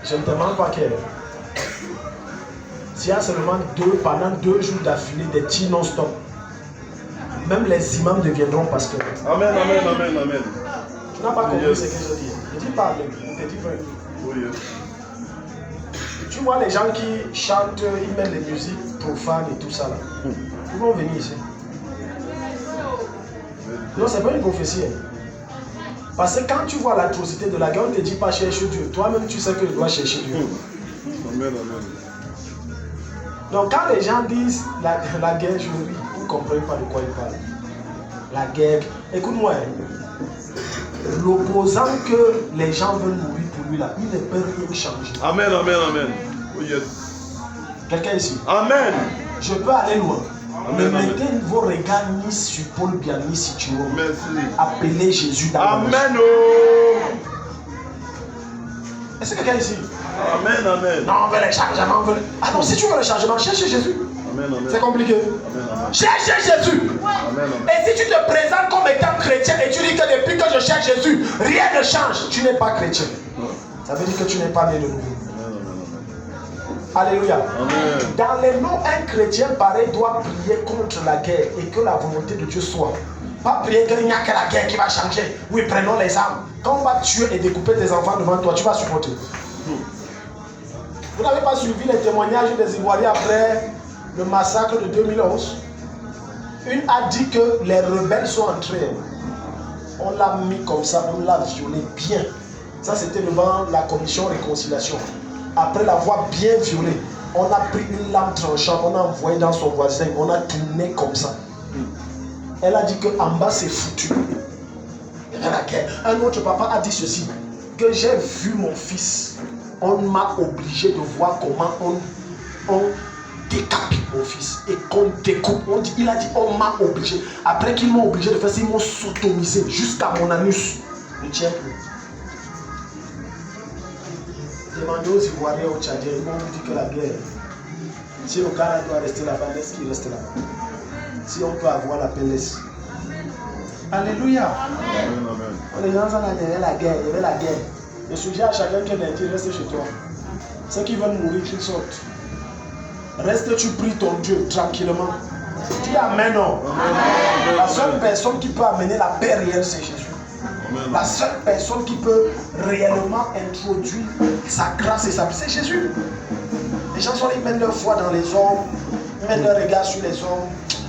Je ne te demande pas quelle. S'il y a seulement pendant 2 jours d'affilée, des tirs non-stop, même les imams deviendront pasteurs. Amen, amen, amen, amen. Tu n'as pas compris ce que je dis. Je dis pas, je te dis vrai. Oh, yes. Tu vois les gens qui chantent, ils mettent les musiques profanes et tout ça là. Ils vont venir ici. Non, c'est pas une prophétie. Parce que quand tu vois l'atrocité de la guerre, on ne te dit pas chercher Dieu. Toi-même, tu sais que tu dois chercher Dieu. Amen, amen. Donc quand les gens disent la guerre, je ris, vous ne comprenez pas de quoi ils parlent. La guerre, écoute-moi, l'opposant que les gens veulent mourir pour lui là, il ne peut rien changer. Amen, amen, amen. Oh yes. Quelqu'un ici? Amen. Je peux aller loin. Amen, ne amen. mettez vos regards ni sur Paul Biya ni sur Tiro. Merci. Appelez Jésus dans la Amen. Oh. Est-ce que quelqu'un ici? Amen, amen. Non, on veut le changement. Ah non, si tu veux le changement, cherche Jésus. Amen, amen. C'est compliqué. Amen, amen. Cherche Jésus. Amen, amen. Et si tu te présentes comme étant chrétien et tu dis que depuis que je cherche Jésus, rien ne change, tu n'es pas chrétien. Ça veut dire que tu n'es pas né de nouveau. Alléluia. Amen. Dans les noms, un chrétien pareil doit prier contre la guerre et que la volonté de Dieu soit. Pas prier qu'il n'y a que la guerre qui va changer. Oui, prenons les armes. Quand on va tuer et découper tes enfants devant toi, tu vas supporter. Vous n'avez pas suivi les témoignages des Ivoiriens après le massacre de 2011? Une a dit que les rebelles sont entrés. On l'a mis comme ça, on l'a violé bien. Ça, c'était devant la commission réconciliation. Après l'avoir bien violé, on a pris une lame tranchante, on a envoyé dans son voisin, on a tourné comme ça. Elle a dit qu'en bas c'est foutu. Il y a la guerre. Un autre papa a dit ceci, que j'ai vu mon fils. On m'a obligé de voir comment on décapite mon fils et qu'on découpe. Il a dit on m'a obligé. Après qu'ils m'ont obligé de faire ça, ils m'ont sodomisé jusqu'à mon anus. Ne tiens plus. Demandez aux Ivoiriens, aux Tchadiens, ils vont vous dire que la guerre, si le Ghana doit rester là-bas, laisse qu'il reste là-bas. Si on peut avoir la paix, laisse. Alléluia. Amen, amen. Les gens sont là, il y avait la guerre, il y avait la guerre. Je suggère à chacun qui est dit, reste chez toi. Ceux qui veulent mourir, qu'ils sortent. Reste, tu pries ton Dieu tranquillement. Dis Amen, non. Amen. La seule personne qui peut amener la paix réelle, c'est Jésus. Amen. La seule personne qui peut réellement introduire sa grâce et sa paix, c'est Jésus. Les gens sont là, ils mettent leur foi dans les hommes, ils mettent leur regard sur les hommes.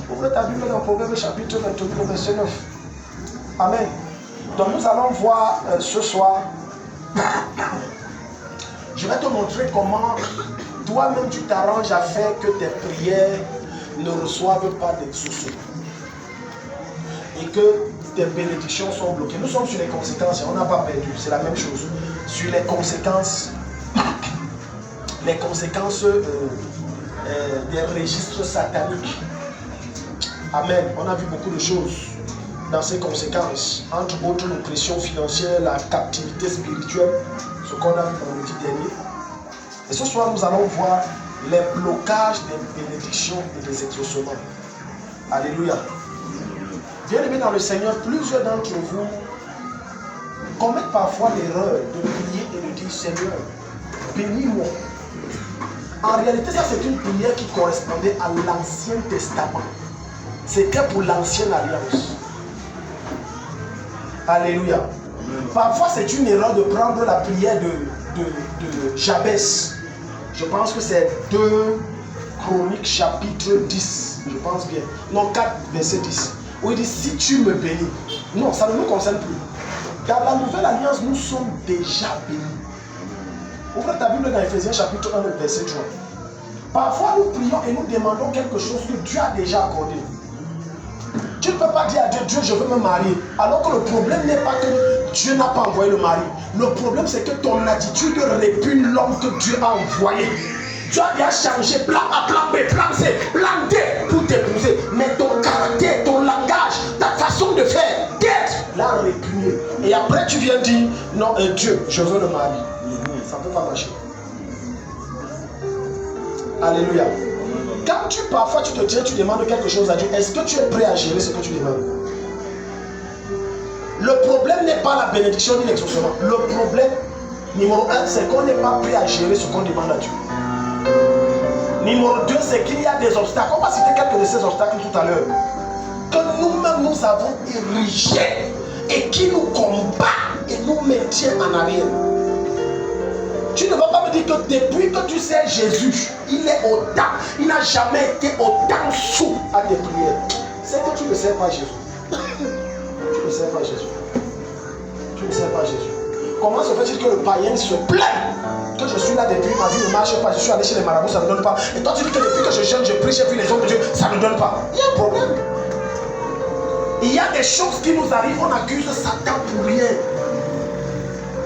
Ouvre ta Bible dans Proverbe chapitre 28, verset 9. Amen. Donc nous allons voir ce soir. Je vais te montrer comment toi-même tu t'arranges à faire que tes prières ne reçoivent pas d'exaucement et que tes bénédictions sont bloquées. Nous sommes sur les conséquences, on n'a pas perdu, c'est la même chose. Sur les conséquences des registres sataniques. Amen. On a vu beaucoup de choses dans ces conséquences, entre autres l'oppression financière, la captivité spirituelle, ce qu'on a vu vendredi dernier. Et ce soir, nous allons voir les blocages des bénédictions et des exaucements. Alléluia. Bien-aimés dans le Seigneur, plusieurs d'entre vous commettent parfois l'erreur de prier et de dire Seigneur, bénis-moi. En réalité, ça c'est une prière qui correspondait à l'Ancien Testament. C'était pour l'Ancienne Alliance. Alléluia. Parfois, c'est une erreur de prendre la prière de Jabès. Je pense que c'est 2 Chroniques chapitre 10. Je pense bien. Non, 4 verset 10. Où il dit si tu me bénis. Non, ça ne nous concerne plus. Dans la nouvelle alliance, nous sommes déjà bénis. Ouvre ta Bible dans Ephésiens chapitre 1, verset 3. Parfois, nous prions et nous demandons quelque chose que Dieu a déjà accordé. Tu ne peux pas dire à Dieu, Dieu, je veux me marier. Alors que le problème n'est pas que Dieu n'a pas envoyé le mari. Le problème, c'est que ton attitude répugne l'homme que Dieu a envoyé. Tu as bien changé plan A, plan B, plan C, plan D pour t'épouser. Mais ton caractère, ton langage, ta façon de faire, d'être, l'a répugné. Et après, tu viens dire, non, Dieu, je veux le mari. Ça ne peut pas marcher. Alléluia. Quand parfois tu te tiens, tu demandes quelque chose à Dieu, est-ce que tu es prêt à gérer ce que tu demandes? Le problème n'est pas la bénédiction ni l'exaucement. Le problème, Numéro 1, c'est qu'on n'est pas prêt à gérer ce qu'on demande à Dieu. Numéro 2, c'est qu'il y a des obstacles. On va citer quelques de ces obstacles tout à l'heure. Que nous-mêmes nous avons érigés et qui nous combat et nous maintient en arrière. Tu ne vas pas me dire que depuis que tu sais Jésus, il n'a jamais été autant sourd à tes prières. C'est que tu ne sais pas Jésus. Tu ne sais pas Jésus. Tu ne sais pas Jésus. Comment se fait-il que le païen se plaint que je suis là depuis, ma vie ne marche pas, je suis allé chez les marabouts, ça ne donne pas. Et toi tu dis que depuis que je jeûne, je prie, j'ai vu les hommes de Dieu, ça ne donne pas. Il y a un problème. Il y a des choses qui nous arrivent, on accuse Satan pour rien.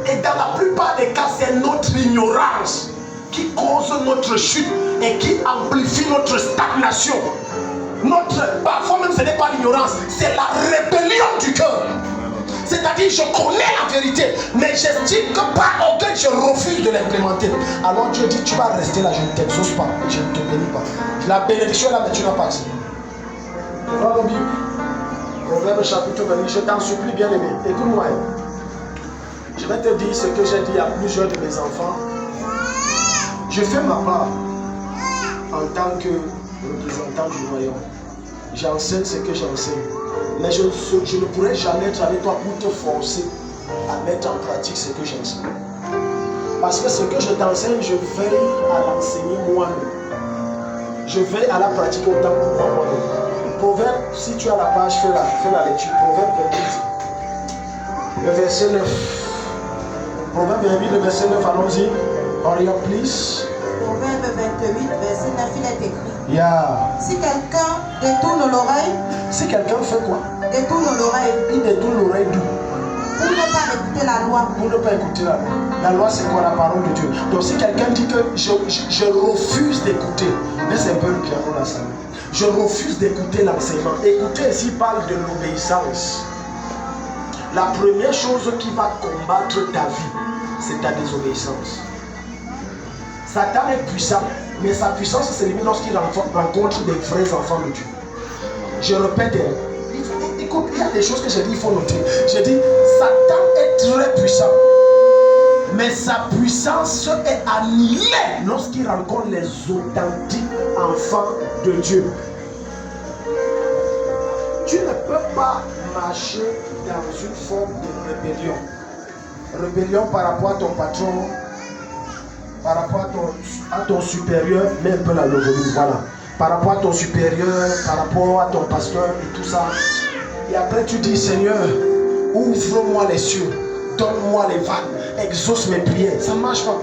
Et dans la plupart des cas, c'est notre ignorance qui cause notre chute et qui amplifie notre stagnation. Parfois même ce n'est pas l'ignorance, c'est la rébellion du cœur. C'est-à-dire, je connais la vérité, mais j'estime que par orgueil, je refuse de l'implémenter. Alors Dieu dit, tu vas rester là, je ne t'exauce pas, je ne te bénis pas. La bénédiction est là, mais tu n'as pas accès. Voilà la Bible. Proverbe chapitre 20, je t'en supplie, bien-aimé, écoute-moi. Je vais te dire ce que j'ai dit à plusieurs de mes enfants. Je fais ma part en tant que représentant du royaume. J'enseigne ce que j'enseigne. Mais je ne pourrai jamais être avec toi pour te forcer à mettre en pratique ce que j'enseigne. Parce que ce que je t'enseigne, je veille à l'enseigner moi-même. Je veille à la pratiquer autant que moi-même. Proverbe, si tu as la page, fais la lecture. Proverbe 28. Le verset 9. Proverbe 28, le verset 9, allons-y. Hurry up, please. Proverbe 28, verset 9, il est écrit. Yeah. Si quelqu'un détourne l'oreille. Si quelqu'un fait quoi? Détourne l'oreille. Il détourne l'oreille d'où? Pour ne pas écouter la loi. Pour ne pas écouter la loi. La loi, c'est quoi? La parole de Dieu. Donc si quelqu'un dit que je refuse d'écouter, laisse un peu le piano dans sa main. Je refuse d'écouter l'enseignement. Écouter ici parle de l'obéissance. La première chose qui va combattre ta vie, c'est ta désobéissance. Satan est puissant, mais sa puissance se limite lorsqu'il rencontre des vrais enfants de Dieu. Je répète, écoute, il y a des choses que j'ai dit, il faut noter. J'ai dit, Satan est très puissant, mais sa puissance est annihilée lorsqu'il rencontre les authentiques enfants de Dieu. Tu ne peux pas marcher dans une forme de rébellion. Rébellion par rapport à ton patron, par rapport à ton supérieur, mets un peu la volume, voilà. Par rapport à ton supérieur, par rapport à ton pasteur et tout ça. Et après tu dis, Seigneur, ouvre-moi les cieux, donne-moi les vannes, exauce mes prières. Ça ne marche pas.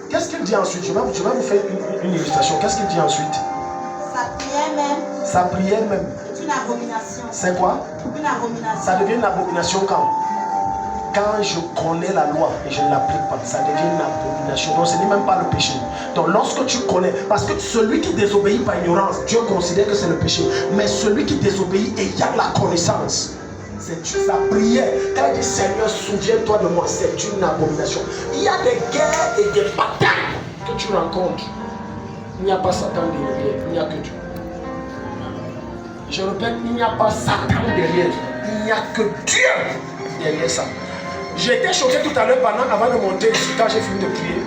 Qu'est-ce qu'il dit ensuite? Je vais vous faire une illustration. Qu'est-ce qu'il dit ensuite? Sa prière même. Sa prière même. C'est une abomination. C'est quoi? Une abomination. Ça devient une abomination quand? Quand je connais la loi et je ne l'applique pas, ça devient une abomination. Donc ce n'est même pas le péché. Donc lorsque tu connais, parce que celui qui désobéit par ignorance, Dieu considère que c'est le péché. Mais celui qui désobéit et il y a la connaissance, c'est sa prière. Quand il dit Seigneur, souviens-toi de moi, c'est une abomination. Il y a des guerres et des batailles que tu rencontres. Il n'y a pas Satan derrière, il n'y a que Dieu. Je répète, il n'y a pas Satan derrière, il n'y a que Dieu derrière ça. J'ai été choqué tout à l'heure avant de monter ici, quand j'ai fini de prier.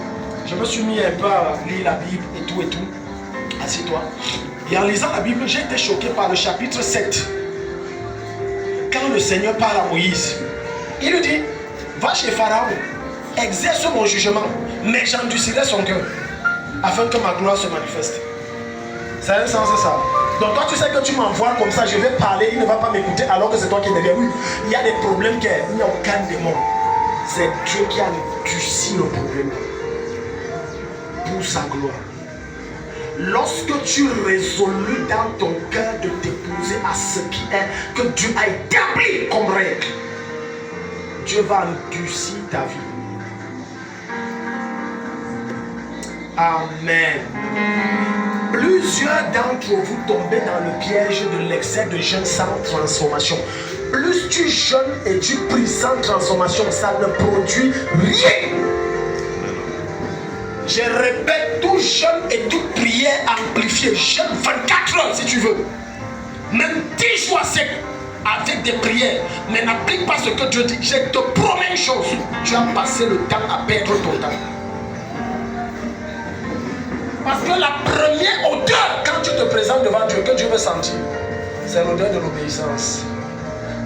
Je me suis mis un peu à lire la Bible et tout. Assieds-toi. Et en lisant la Bible, j'ai été choqué par le chapitre 7. Quand le Seigneur parle à Moïse, il lui dit, va chez Pharaon, exerce mon jugement, mais j'endurcirai son cœur, afin que ma gloire se manifeste. Ça a un sens ça. Donc toi tu sais que tu m'envoies comme ça, je vais parler, il ne va pas m'écouter alors que c'est toi qui es derrière. Oui, il y a des problèmes qu'il n'y a aucun démon. C'est Dieu qui a endurci le problème pour sa gloire. Lorsque tu résolus dans ton cœur de t'épouser à ce qui est que Dieu a établi comme règle, Dieu va endurcir ta vie. Amen. Plusieurs d'entre vous tombez dans le piège de l'excès de jeûne sans transformation. Plus tu jeûnes et tu pries sans transformation, ça ne produit rien. Je répète, tout jeûne et toute prière amplifiée. Jeûne 24 heures si tu veux. Même 10 jours sec. avec des prières, mais n'applique pas ce que Dieu dit, je te promets une chose, tu as passé le temps à perdre ton temps. Parce que la première odeur, quand tu te présentes devant Dieu, que Dieu veut sentir, c'est l'odeur de l'obéissance.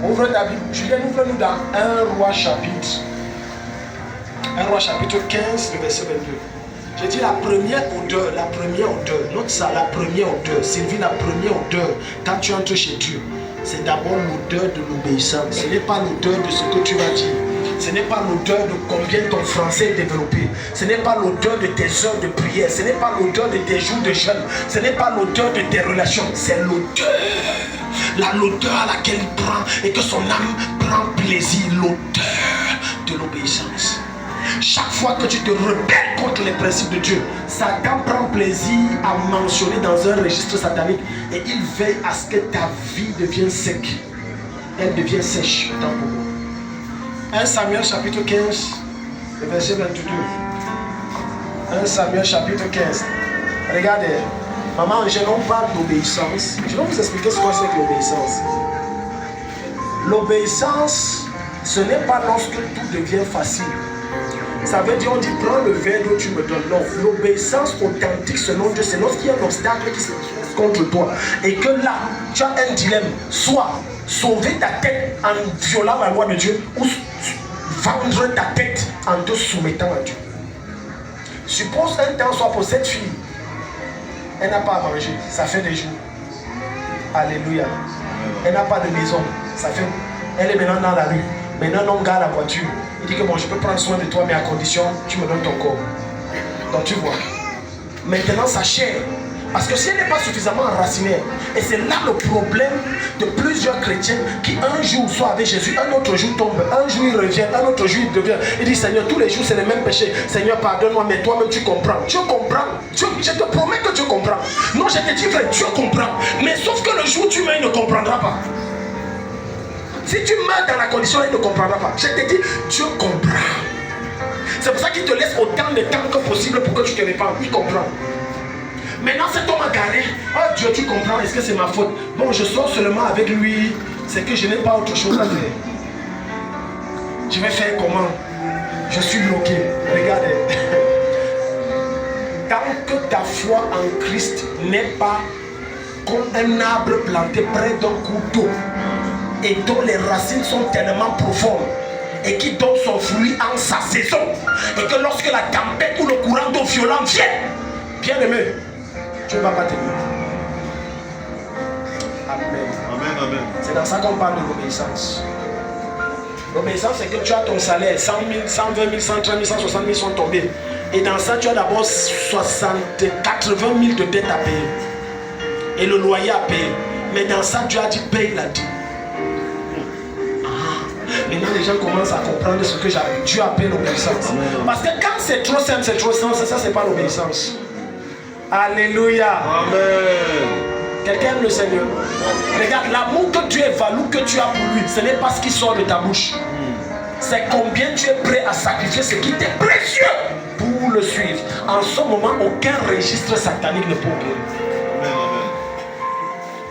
Ouvre ta Bible. Julien, ouvre-nous dans 1 Roi chapitre. 1 Roi chapitre 15, le verset 22. J'ai dit la première odeur, note ça, la première odeur, Sylvie, la première odeur, quand tu entres chez Dieu, c'est d'abord l'odeur de l'obéissance. Ce n'est pas l'odeur de ce que tu vas dire. Ce n'est pas l'odeur de combien ton français est développé. Ce n'est pas l'odeur de tes heures de prière. Ce n'est pas l'odeur de tes jours de jeûne. Ce n'est pas l'odeur de tes relations. C'est l'odeur. L'odeur à laquelle il prend et que son âme prend plaisir. L'odeur de l'obéissance. Chaque fois que tu te rebelles contre les principes de Dieu, Satan prend plaisir à mentionner dans un registre satanique et il veille à ce que ta vie devienne sec. Elle devient sèche. 1 Samuel chapitre 15, le verset 22. 1 Samuel chapitre 15. Regardez, maman, je n'en parle d'obéissance. Je vais vous expliquer ce que c'est que l'obéissance. L'obéissance, ce n'est pas lorsque tout devient facile. Ça veut dire, on dit, prends le verre d'eau, tu me donnes. Non, l'obéissance authentique selon Dieu, c'est lorsqu'il y a un obstacle qui se dresse contre toi. Et que là, tu as un dilemme. Soit sauver ta tête en violant la loi de Dieu, ou vendre ta tête en te soumettant à Dieu. Suppose un temps soit pour cette fille. Elle n'a pas à manger, ça fait des jours. Alléluia. Elle n'a pas de maison, ça fait. Elle est maintenant dans la rue. Maintenant, on garde la voiture. Il dit que bon, je peux prendre soin de toi, mais à condition, tu me donnes ton corps. Donc tu vois. Maintenant, sa chair. Parce que si elle n'est pas suffisamment enracinée, et c'est là le problème de plusieurs chrétiens qui un jour sont avec Jésus, un autre jour tombent, un jour il revient, un autre jour il devient. Il dit Seigneur, tous les jours c'est le même péché. Seigneur, pardonne-moi, mais toi-même tu comprends. Tu comprends. Je te promets que tu comprends. Non, je te dis vrai, tu comprends. Mais sauf que le jour où tu meurs, il ne comprendra pas. Si tu meurs dans la condition, il ne comprendra pas. Je te dis, Dieu comprend. C'est pour ça qu'il te laisse autant de temps que possible pour que tu te répandes. Il comprend. Maintenant, cet homme a garé. Oh Dieu, tu comprends, est-ce que c'est ma faute? Bon, je sors seulement avec lui. C'est que je n'ai pas autre chose à faire. Je vais faire comment? Je suis bloqué. Regardez. Tant que ta foi en Christ n'est pas comme un arbre planté près d'un cours d'eau et dont les racines sont tellement profondes et qui donne son fruit en sa saison, et que lorsque la tempête ou le courant d'eau violent vient, bien aimé, tu ne vas pas tenir. Amen. Amen, amen. C'est dans ça qu'on parle de l'obéissance. L'obéissance, c'est que tu as ton salaire, 100 000, 120 000, 130 000, 160 000 sont tombés. Et dans ça, tu as d'abord 80 000 de dettes à payer. Et le loyer à payer. Mais dans ça, Dieu a dit, paye la dîme. Maintenant, les gens commencent à comprendre ce que Dieu appelle l'obéissance. Parce que quand c'est trop simple, ça, c'est pas l'obéissance. Alléluia. Amen. Quelqu'un aime le Seigneur. Regarde, l'amour que Dieu évalue, que tu as pour lui, ce n'est pas ce qui sort de ta bouche. C'est combien tu es prêt à sacrifier ce qui t'est précieux pour le suivre. En ce moment, aucun registre satanique ne peut opérer.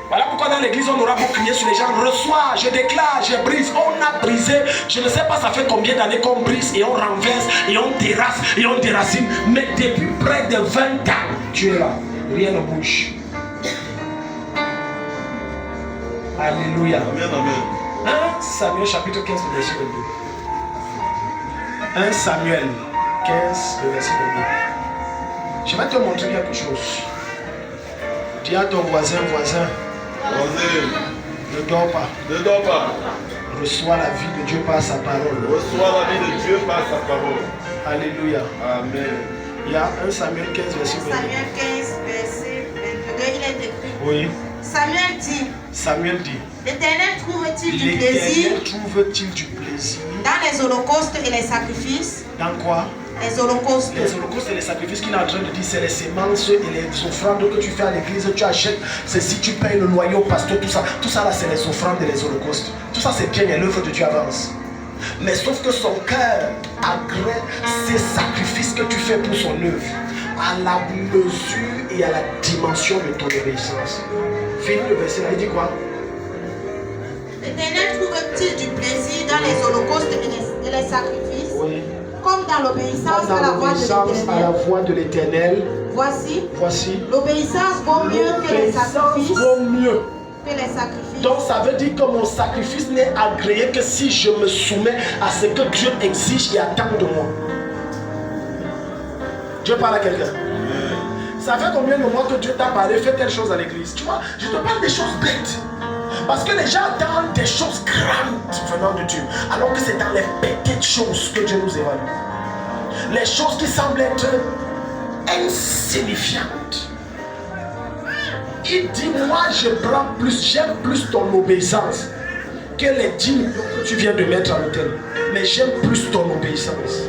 Voilà pourquoi dans l'église on aura beau crier sur les gens, reçois, je déclare, je brise. On a brisé, je ne sais pas ça fait combien d'années qu'on brise et on renverse et on terrasse et on déracine. Mais depuis près de 20 ans, tu es là, rien ne bouge. Alléluia. Amen, amen. 1 Samuel chapitre 15, le verset 22. 1 Samuel 15, le verset 22. Je vais te montrer quelque chose. Dis à ton voisin, ne dors pas. Ne dors pas. Reçois la vie de Dieu par sa parole. Reçois la vie de Dieu par sa parole. Alléluia. Amen. Il y a 1 Samuel 15, verset 22. Samuel 15, verset 22, il est écrit. Oui. Samuel dit, l'Éternel trouve-t-il du plaisir dans les holocaustes et les sacrifices? Dans quoi? Les holocaustes. Les holocaustes et les sacrifices qu'il est en train de dire, c'est les semences et les offrandes que tu fais à l'église, tu achètes, c'est si tu payes le loyer au pasteur, tout ça là c'est les offrandes et les holocaustes. Tout ça c'est bien et l'œuvre de Dieu avance. Mais sauf que son cœur agrée ces sacrifices que tu fais pour son œuvre à la mesure et à la dimension de ton obéissance. Fini le verset là, il dit quoi? L'Éternel trouve-t-il du plaisir dans les holocaustes et les sacrifices, Oui. comme dans l'obéissance Dans à la voix de l'obéissance à la l'Éternel? voix de l'Éternel. Voici, Voici. l'obéissance vaut mieux que les L'obéissance sacrifices. vaut mieux. Que les sacrifices. Donc ça veut dire que mon sacrifice n'est agréé que si je me soumets à ce que Dieu exige et attend de moi. Dieu parle à quelqu'un. Ça fait combien de mois que Dieu t'a parlé, fais telle chose à l'église? Tu vois, je te parle des choses bêtes. Parce que les gens attendent des choses grandes venant de Dieu. Alors que c'est dans les petites choses que Dieu nous évalue. Les choses qui semblent être insignifiantes. Il dit, moi je prends plus, j'aime plus ton obéissance que les 10 millions que tu viens de mettre à l'autel. Mais j'aime plus ton obéissance.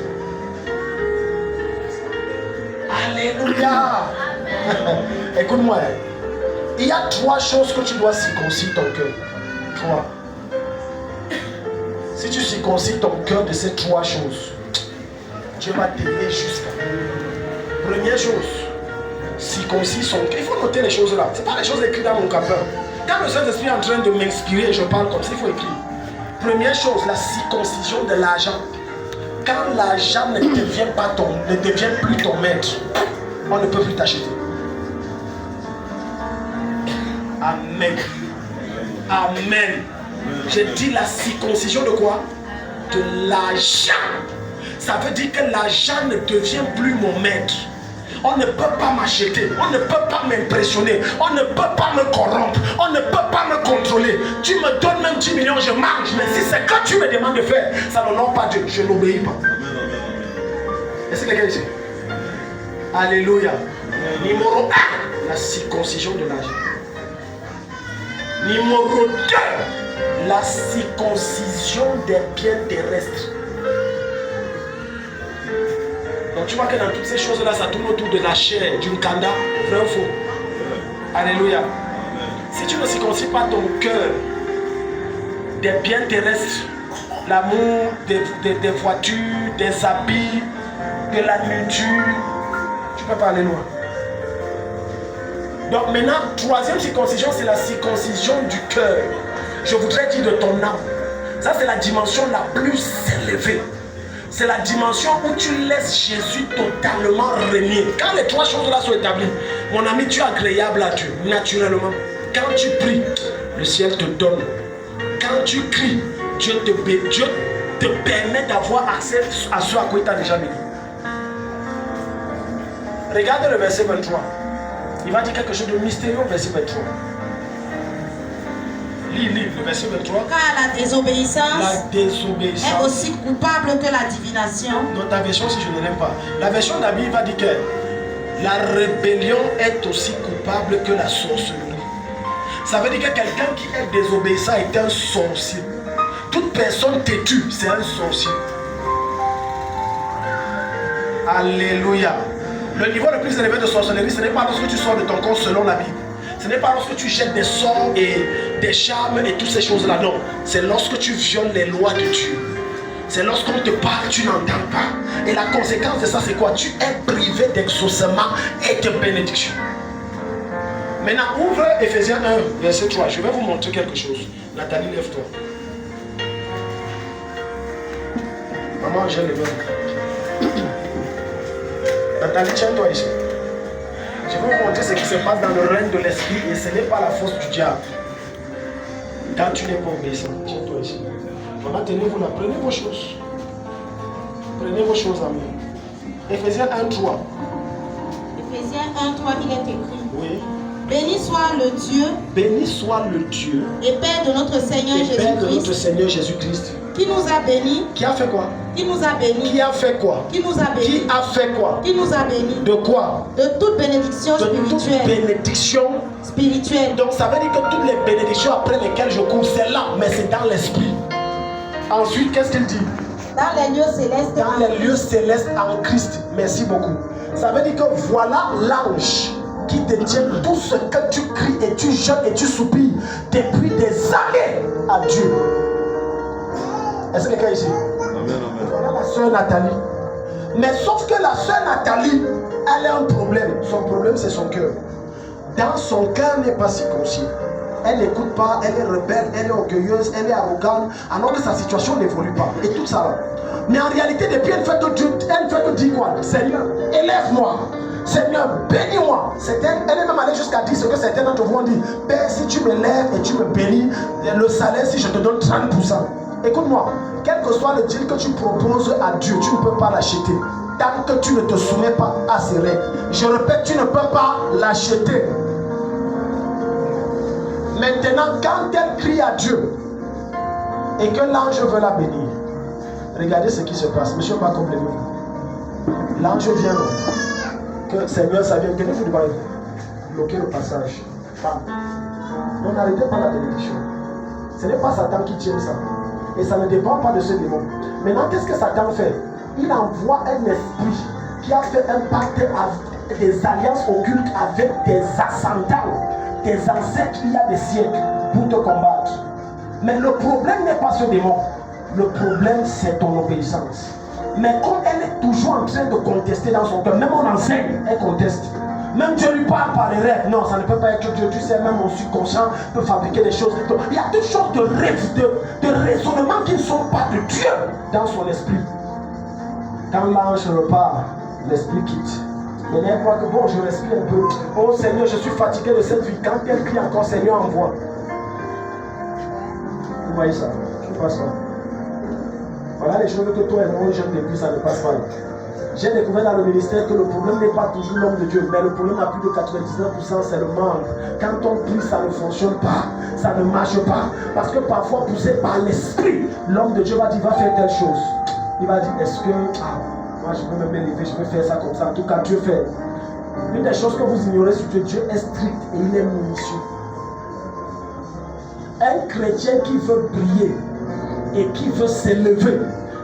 Alléluia. Écoute-moi. Il y a 3 choses que tu dois circoncire ton cœur. 3. Si tu circoncis ton cœur de ces 3 choses, Dieu va t'aider jusqu'à. Première chose, circoncis son cœur. Il faut noter les choses là. Ce n'est pas les choses écrites dans mon calepin. Quand le Saint-Esprit est en train de m'inspirer, je parle comme ça, il faut écrire. Première chose, la circoncision de l'argent. Quand l'argent ne devient plus ton maître, on ne peut plus t'acheter. Amen. Amen. J'ai dit la circoncision de quoi? De l'argent. Ça veut dire que l'argent ne devient plus mon maître. On ne peut pas m'acheter, on ne peut pas m'impressionner, on ne peut pas me corrompre, on ne peut pas me contrôler. Tu me donnes même 10 millions, je mange, mais si c'est que tu me demandes de faire, ça n'honore pas Dieu, je n'obéis pas. Est-ce que quelqu'un ici? Alléluia. Numéro 1, la circoncision de l'argent. Numéro 2, la circoncision des biens terrestres. Donc tu vois que dans toutes ces choses-là, ça tourne autour de la chair, d'une kanda, vrai ou faux? Alléluia. Si tu ne circoncis pas ton cœur des biens terrestres, l'amour, des voitures, des habits, de la nourriture, tu ne peux pas aller loin. Donc maintenant, 3e circoncision, c'est la circoncision du cœur. Je voudrais dire de ton âme. Ça, c'est la dimension la plus élevée. C'est la dimension où tu laisses Jésus totalement régner. Quand les 3 choses-là sont établies, mon ami, tu es agréable à Dieu, naturellement. Quand tu pries, le ciel te donne. Quand tu cries, Dieu te permet d'avoir accès à ce à quoi il t'a déjà béni. Regarde le verset 23. Il va dire quelque chose de mystérieux au verset 23. Lis le verset 23. Car la désobéissance est aussi coupable que la divination. Dans ta version, si je ne l'aime pas, la version de la Bible va dire que la rébellion est aussi coupable que la sorcellerie. Ça veut dire que quelqu'un qui est désobéissant est un sorcier. Toute personne têtue, c'est un sorcier. Alléluia. Le niveau le plus élevé de sorcellerie, ce n'est pas lorsque tu sors de ton corps selon la Bible. Ce n'est pas lorsque tu jettes des sorts et des charmes et toutes ces choses-là. Non. C'est lorsque tu violes les lois de Dieu. C'est lorsqu'on te parle, tu n'entends pas. Et la conséquence de ça, c'est quoi? Tu es privé d'exaucement et de bénédiction. Maintenant, ouvre Ephésiens 1, verset 3. Je vais vous montrer quelque chose. Nathalie, lève-toi. Maman, j'ai levé. Nathalie, tiens-toi ici. Je vais vous montrer ce qui se passe dans le règne de l'esprit et ce n'est pas la force du diable. Quand tu n'es pas obéissant, tiens-toi ici. Maman, tenez-vous là, prenez vos choses. Prenez vos choses, amis. Ephésiens 1, 3. Ephésiens 1, 3, il est écrit. Oui. Béni soit le Dieu. Béni soit le Dieu. Et Père de notre Seigneur Jésus-Christ. Père de notre Seigneur Jésus-Christ. Qui nous a bénis. Qui a fait quoi? Qui nous a bénis. Qui a fait quoi? Qui nous a bénis. Qui a fait quoi? Qui nous a bénis. De quoi? De toute bénédiction spirituelle. De toute bénédiction spirituelle. Donc ça veut dire que toutes les bénédictions après lesquelles je cours, c'est là, mais c'est dans l'esprit. Ensuite, qu'est-ce qu'il dit? Dans les lieux célestes. Dans les lieux célestes en Christ. Merci beaucoup. Ça veut dire que voilà l'ange qui détient tout ce que tu cries et tu jeûnes et tu soupires depuis des années à Dieu. Est-ce que quelqu'un ici? Amen, amen. Voilà la soeur Nathalie. Mais sauf que la soeur Nathalie, elle a un problème. Son problème, c'est son cœur. Dans son cœur n'est pas circoncis. elle n'écoute pas, elle est rebelle, elle est orgueilleuse, elle est arrogante, alors que sa situation n'évolue pas. Et tout ça là. Mais en réalité, depuis elle fait que dire quoi? Seigneur, élève-moi. Seigneur, bénis-moi. Elle est même allée jusqu'à dire ce que certains d'entre vous ont dit. Père, si tu me lèves et tu me bénis, le salaire, si je te donne 30%. Écoute-moi, quel que soit le deal que tu proposes à Dieu, tu ne peux pas l'acheter. Tant que tu ne te soumets pas à ses règles. Je répète, tu ne peux pas l'acheter. Maintenant, quand elle crie à Dieu et que l'ange veut la bénir, regardez ce qui se passe. Monsieur, pas complément. L'ange vient. Que Seigneur, ça vient. Tenez-vous devant elle. Bloquez le passage. On n'arrêtez pas la bénédiction. Ce n'est pas Satan qui tient ça. Et ça ne dépend pas de ce démon. Maintenant, qu'est-ce que Satan fait? Il envoie un esprit qui a fait un pacte avec des alliances occultes avec des ascendants, des ancêtres il y a des siècles pour te combattre. Mais le problème n'est pas ce démon. Le problème, c'est ton obéissance. Mais comme elle est toujours en train de contester dans son cœur, même on enseigne, elle conteste. Même Dieu lui parle par les rêves. Non, ça ne peut pas être Dieu. Tu sais, même mon subconscient peut fabriquer des choses. Il y a toutes sortes de rêves, de raisonnements qui ne sont pas de Dieu dans son esprit. Quand l'ange repart, l'esprit quitte. Mais elle croit que bon, je respire un peu. Oh Seigneur, je suis fatigué de cette vie. Quand elle crie encore, Seigneur, envoie. Vous voyez ça? Je ne passe pas. Voilà les choses que toi et moi, jeune depuis, ça ne passe pas. J'ai découvert dans le ministère que le problème n'est pas toujours l'homme de Dieu, mais le problème à plus de 99%, c'est le membre. Quand on prie, ça ne fonctionne pas, ça ne marche pas. Parce que parfois, poussé par l'esprit, l'homme de Dieu va dire, va faire telle chose. Il va dire, est-ce que, moi je peux me élever, je peux faire ça comme ça. En tout cas, Dieu fait. Une des choses que vous ignorez sur Dieu, Dieu est strict et il est minutieux. Un chrétien qui veut prier et qui veut s'élever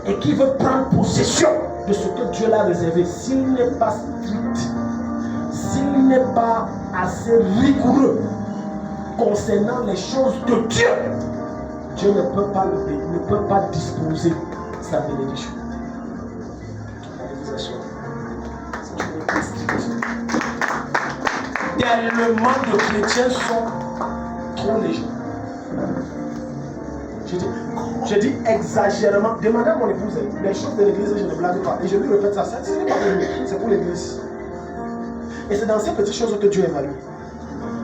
et qui veut prendre possession de ce que Dieu l'a réservé, s'il n'est pas strict, s'il n'est pas assez rigoureux concernant les choses de Dieu, Dieu ne peut pas le bénir, ne peut pas disposer sa bénédiction. C'est une église stricte. Tellement de chrétiens sont trop légers. Je dis exagérément. Demandez à mon épouse, les choses de l'église, je ne blague pas. Et je lui répète ça, ce n'est pas pour nous, c'est pour l'église. Et c'est dans ces petites choses que Dieu évalue.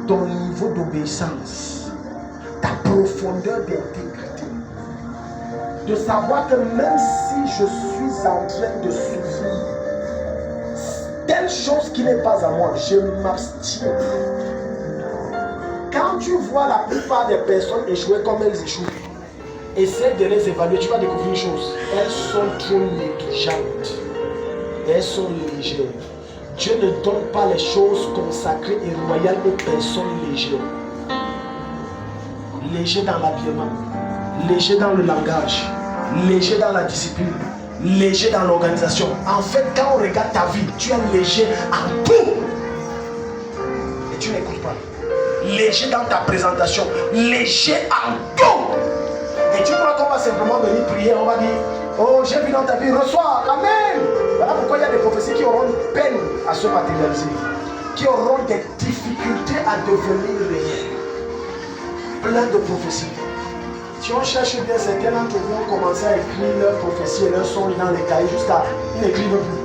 Ton niveau d'obéissance, ta profondeur d'intégrité. De savoir que même si je suis en train de souffrir, telle chose qui n'est pas à moi, je m'abstiens. Quand tu vois la plupart des personnes échouer comme elles échouent, essaie de les évaluer, tu vas découvrir une chose. Elles sont trop négligeantes. Elles sont légères. Dieu ne donne pas les choses consacrées et royales aux personnes légères. Léger dans l'habillement, léger dans le langage, léger dans la discipline, léger dans l'organisation. En fait, quand on regarde ta vie, tu es léger en tout. Et tu n'écoutes pas. Léger dans ta présentation, léger en tout. Et tu crois qu'on va simplement venir prier, on va dire, oh j'ai vu dans ta vie, reçois, amen. Voilà pourquoi il y a des prophéties qui auront une peine à se matérialiser, qui auront des difficultés à devenir réelles. Plein de prophéties. Si on cherche bien, certains d'entre vous ont commencé à écrire leurs prophéties et leurs songes dans les cahiers jusqu'à ils n'écrivent plus.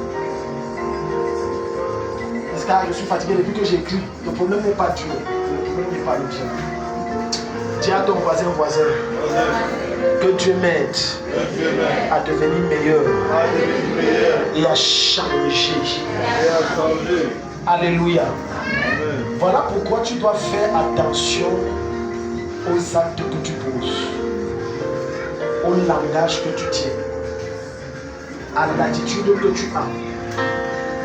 Parce que je suis fatigué depuis que j'écris. Le problème n'est pas Dieu, le problème n'est pas le Dieu. Dis à ton voisin, que Dieu m'aide à devenir meilleur et à changer. Alléluia. Voilà pourquoi tu dois faire attention aux actes que tu poses, au langage que tu tiens, à l'attitude que tu as.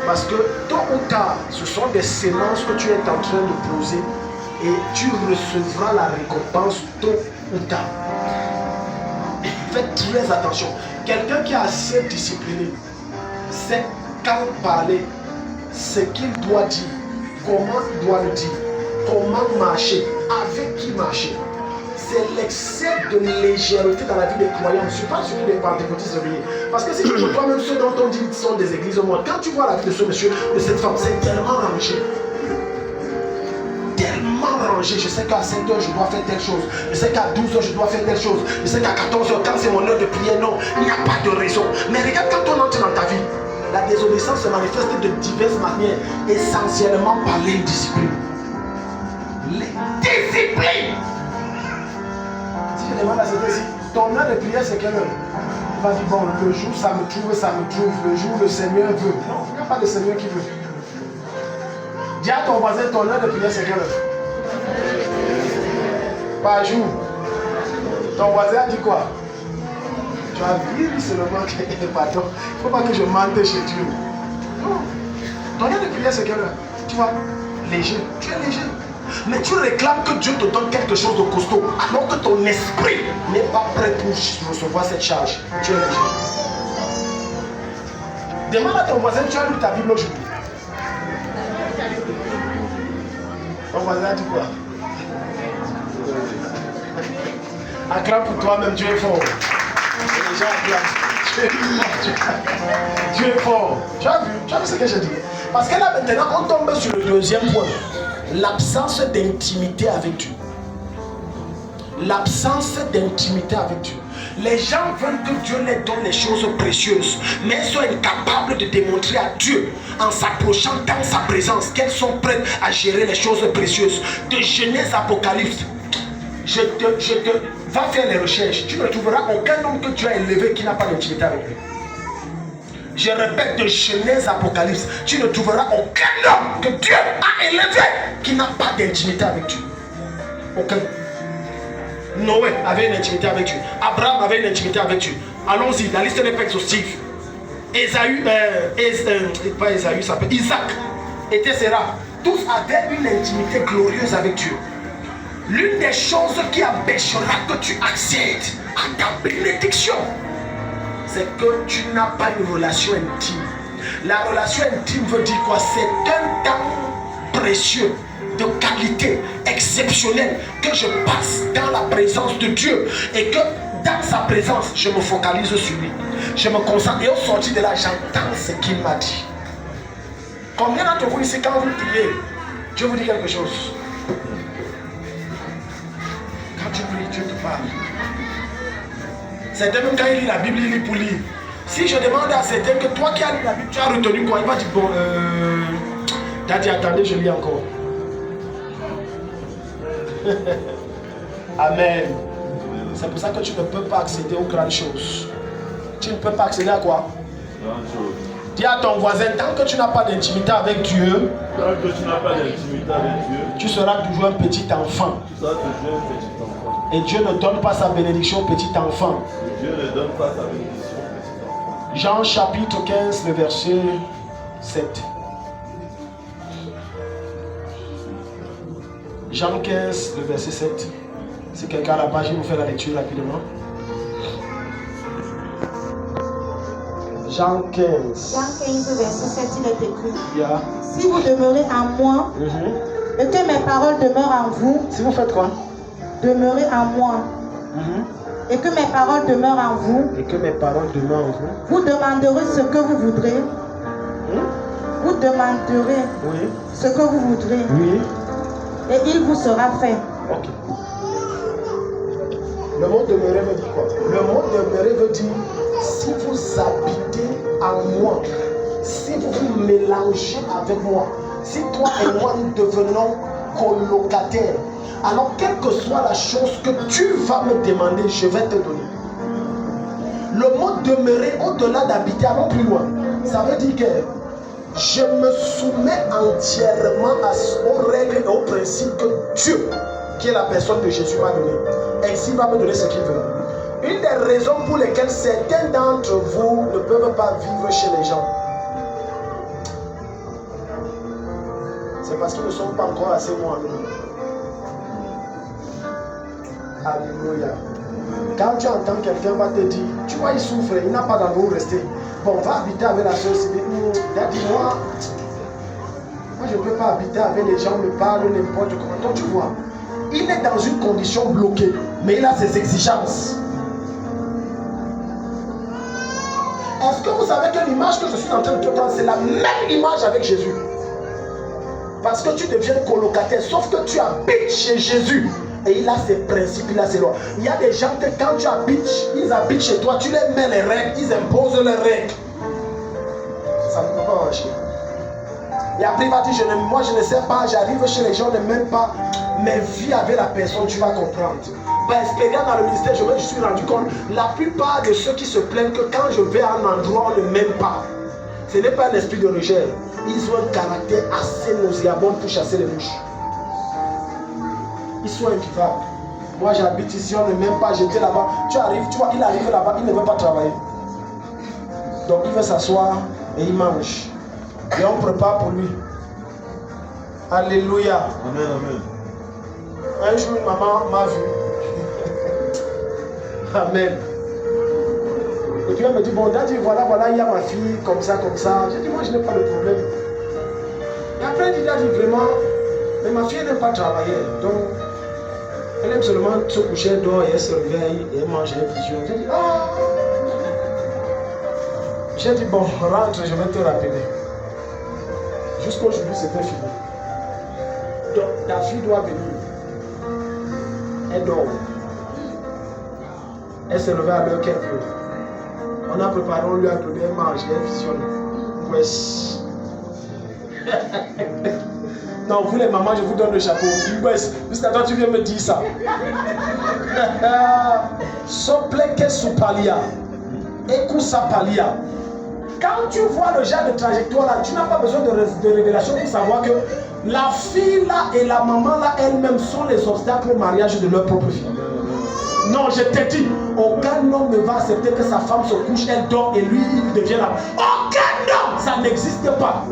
Parce que tôt ou tard, ce sont des sémences que tu es en train de poser et tu recevras la récompense tôt ou tard. Faites très attention. Quelqu'un qui est assez discipliné sait quand parler, ce qu'il doit dire, comment il doit le dire, comment marcher, avec qui marcher. C'est l'excès de légèreté dans la vie des croyants. Je ne suis pas surtout des pentecôtistes réveillés. Parce que si tu vois même ceux dont on dit qu'ils sont des églises au monde, quand tu vois la vie de ce monsieur, de cette femme, c'est tellement rangé. Tellement rangé. manger, je sais qu'à 5 heures, je dois faire telle chose. Je sais qu'à 12 heures, je dois faire telle chose. Je sais qu'à 14 heures, quand c'est mon heure de prière, non, il n'y a pas de raison. Mais regarde quand on entre dans ta vie, la désobéissance se manifeste de diverses manières, essentiellement par l'indiscipline. L'indiscipline. Si je demande à cet ici, ton heure de prière, c'est quelle heure? Il va dire, bon, le jour, ça me trouve, ça me trouve. Le jour, le Seigneur veut. Non, il n'y a pas de Seigneur qui veut. Dis à ton voisin, ton heure de prière, c'est quelle heure? Par jour. Ton voisin a dit quoi? Tu as vu seulement que, pardon, il ne faut pas que je mente chez Dieu. Non. Ton heure de prière, c'est quelle heure? Tu vois, léger. Tu es léger. Mais tu réclames que Dieu te donne quelque chose de costaud, alors que ton esprit n'est pas prêt pour recevoir cette charge. Tu es léger. Demande à ton voisin, tu as lu ta Bible aujourd'hui? Ton voisin a dit quoi? Acclame pour toi-même, Dieu est fort. Les gens acclament. Dieu est fort. Tu as vu ce que j'ai dit? Parce que là maintenant, on tombe sur le deuxième point. L'absence d'intimité avec Dieu. L'absence d'intimité avec Dieu. Les gens veulent que Dieu leur donne les choses précieuses, mais ils sont incapables de démontrer à Dieu, en s'approchant dans sa présence, qu'elles sont prêtes à gérer les choses précieuses. De Genèse Apocalypse, je te va faire les recherches. Tu ne trouveras aucun homme que Dieu a élevé qui n'a pas d'intimité avec lui. Je répète, de Genèse Apocalypse, tu ne trouveras aucun homme que Dieu a élevé qui n'a pas d'intimité avec Dieu. Aucun. Noé avait une intimité avec Dieu. Abraham avait une intimité avec Dieu. Allons-y, la liste n'est pas exhaustive. Pas Ésaü, ça s'appelle Isaac, etc. Tous avaient une intimité glorieuse avec Dieu. L'une des choses qui empêchera que tu accèdes à ta bénédiction, c'est que tu n'as pas une relation intime. La relation intime veut dire quoi? C'est un temps précieux, de qualité exceptionnelle, que je passe dans la présence de Dieu et que dans sa présence, je me focalise sur lui. Je me concentre et au sortir de là, j'entends ce qu'il m'a dit. Combien d'entre vous ici, quand vous priez, Dieu vous dit quelque chose? Quand tu pries, Dieu te parle. Certains, même quand il lit la Bible, il lit pour lire. Si je demande à certains que toi qui as lu la Bible, tu as retenu quoi? Il va dire, bon, t'as dit, attendez, je lis encore. Amen. C'est pour ça que tu ne peux pas accéder aux grandes choses. Tu ne peux pas accéder à quoi? Dis à ton voisin, tant que tu n'as pas d'intimité avec Dieu, tu seras toujours un petit enfant. Et Dieu ne donne pas sa bénédiction au petit enfant. Jean chapitre 15, le verset 7. Jean 15, le verset 7. Si quelqu'un a la page, il nous fait la lecture rapidement. Jean 15. Jean 15, verset 7, il est écrit. Yeah. Si vous demeurez en moi, et que mes paroles demeurent en vous. Si vous faites quoi? Demeurez en moi. Et que mes paroles demeurent en vous. Et que mes paroles demeurent en vous. Vous demanderez ce que vous voudrez. Vous demanderez ce que vous voudrez. Oui. Et il vous sera fait. Ok. Le mot demeurer veut dire quoi? Le mot demeurer veut dire si vous habitez en moi, si vous vous mélangez avec moi, si toi et moi nous devenons colocataires, alors quelle que soit la chose que tu vas me demander, je vais te donner. Le mot demeurer, au-delà d'habiter, allons plus loin. Ça veut dire que je me soumets entièrement aux règles et aux principes que Dieu, qui est la personne de Jésus, m'a donné. Ainsi, il va me donner ce qu'il veut. Une des raisons pour lesquelles certains d'entre vous ne peuvent pas vivre chez les gens, c'est parce qu'ils ne sont pas encore assez moi-même. Alléluia. Quand tu entends quelqu'un va te dire, tu vois, il souffre, il n'a pas d'endroit où rester. Bon, va habiter avec la soeur Sylvie. Dis-moi, moi je ne peux pas habiter avec les gens, me parlent n'importe comment. Donc tu vois, il est dans une condition bloquée, mais il a ses exigences. Est-ce que vous savez que l'image que je suis en train de te prendre, c'est la même image avec Jésus? Parce que tu deviens colocataire, sauf que tu habites chez Jésus. Et il a ses principes, il a ses lois. Il y a des gens que quand tu habites, ils habitent chez toi, tu les mets les règles, ils imposent les règles. Ça ne peut pas marcher. Et après il va dire, moi je ne sais pas, j'arrive chez les gens, ne m'aiment pas. Mais vis avec la personne, tu vas comprendre. Par expérience dans le ministère, je me suis rendu compte, la plupart de ceux qui se plaignent que quand je vais à un endroit, on ne m'aime pas. Ce n'est pas un esprit de rejet. Ils ont un caractère assez nauséabond pour chasser les mouches. Ils sont invivables. Moi j'habite ici, on ne m'aime pas, j'étais là-bas. Tu arrives, tu vois, il arrive là-bas, il ne veut pas travailler. Donc il veut s'asseoir et il mange. Et on prépare pour lui. Alléluia. Amen, amen. Un jour, une maman m'a vu. Amen. Et puis elle me dit, bon, daddy, voilà, il y a ma fille, comme ça, comme ça. J'ai dit, moi je n'ai pas de problème. Et après elle dit, daddy, vraiment, mais ma fille n'aime pas travailler. Donc, elle aime seulement se coucher, elle dort et elle se réveille et elle mange les visions. J'ai dit, ah. J'ai dit, bon, rentre, je vais te rappeler. Jusqu'aujourd'hui, c'était fini. Donc, ta fille doit venir. Elle dort. Elle se réveille à l'heure qu'elle veut. On a préparé, on lui a donné, elle mange, elle visionne. Wesh. Non, vous les mamans, je vous donne le chapeau. Wesh, jusqu'à toi, tu viens me dire ça. Sopleke supalia. Ekusapalia. Quand tu vois le genre de trajectoire là, tu n'as pas besoin de révélation pour savoir que la fille là et la maman là elles-mêmes sont les obstacles au mariage de leur propre fille. Non, je t'ai dit, aucun homme ne va accepter que sa femme se couche, elle dort et lui il devient là. Aucun homme, ça n'existe pas.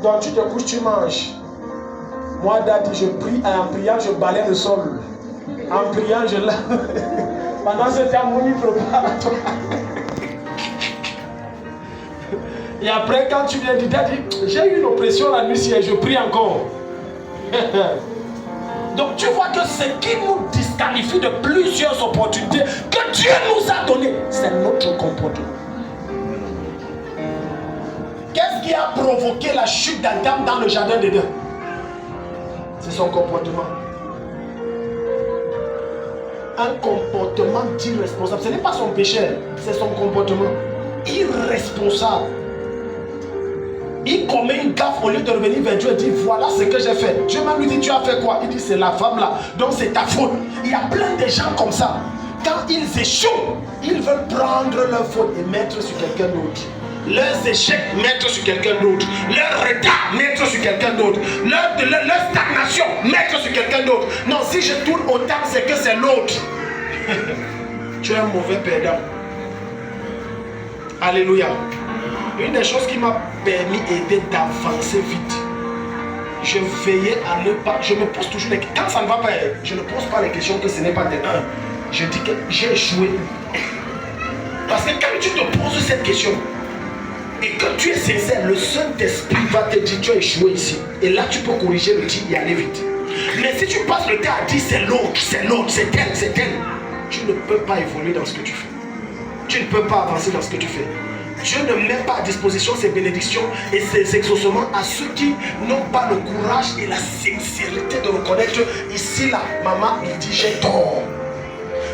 Donc tu te couches, tu manges. Moi, daddy, je prie, en priant, je balaye le sol. En priant, je lave. Pendant ce temps, mon prépare. Et après, quand tu viens dire, daddy, j'ai eu une oppression la nuit et je prie encore. Donc tu vois que ce qui nous disqualifie de plusieurs opportunités que Dieu nous a données, c'est notre comportement. Qu'est-ce qui a provoqué la chute d'Adam dans le jardin d'Éden? C'est son comportement. Un comportement d'irresponsable. Ce n'est pas son péché, c'est son comportement. Irresponsable. Il commet une gaffe au lieu de revenir vers Dieu et dire voilà ce que j'ai fait. Dieu même lui dit tu as fait quoi? Il dit c'est la femme là, donc c'est ta faute. Il y a plein de gens comme ça. Quand ils échouent, ils veulent prendre leur faute et mettre sur quelqu'un d'autre. Leurs échecs, mettre sur quelqu'un d'autre. Leur retard, mettre sur quelqu'un d'autre. Leur stagnation, mettre sur quelqu'un d'autre. Non, si je tourne autant, c'est que c'est l'autre. Tu es un mauvais perdant. Alléluia. Une des choses qui m'a permis d'avancer vite, je veillais à ne pas. Je me pose toujours les questions. Quand ça ne va pas, je ne pose pas les questions que ce n'est pas des uns. Je dis que j'ai échoué. Parce que quand tu te poses cette question et que tu es sincère, le Saint-Esprit va te dire tu as échoué ici. Et là tu peux corriger le tir et aller vite. Mais si tu passes le temps à dire c'est l'autre, c'est elle, tu ne peux pas évoluer dans ce que tu fais. Tu ne peux pas avancer dans ce que tu fais. Dieu ne met pas à disposition ses bénédictions et ses exaucements à ceux qui n'ont pas le courage et la sincérité de reconnaître ici là, maman, il dit j'ai tort.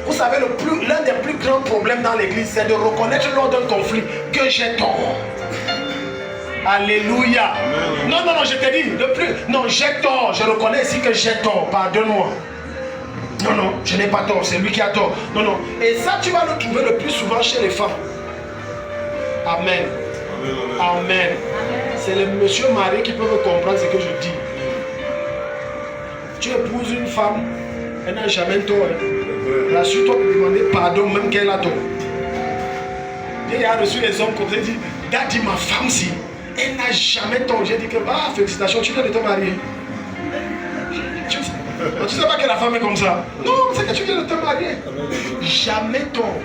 Vous savez, l'un des plus grands problèmes dans l'église, c'est de reconnaître lors d'un conflit que j'ai tort. Alléluia. Non, je te dis, non, j'ai tort. Je reconnais ici que j'ai tort. Pardonne-moi. Non, je n'ai pas tort. C'est lui qui a tort. Non. Et ça, tu vas le trouver le plus souvent chez les femmes. Amen. Amen. C'est le monsieur Marie qui peut me comprendre ce que je dis. Tu épouses une femme, elle n'a jamais tort. Rassure-toi pour demander pardon même qu'elle a tort. Il a reçu les hommes comme ça, il dit, daddy, ma femme si, elle n'a jamais tort. J'ai dit que, félicitations, tu viens de te marier. Tu sais pas que la femme est comme ça. Non, c'est que tu viens de te marier. Jamais tort.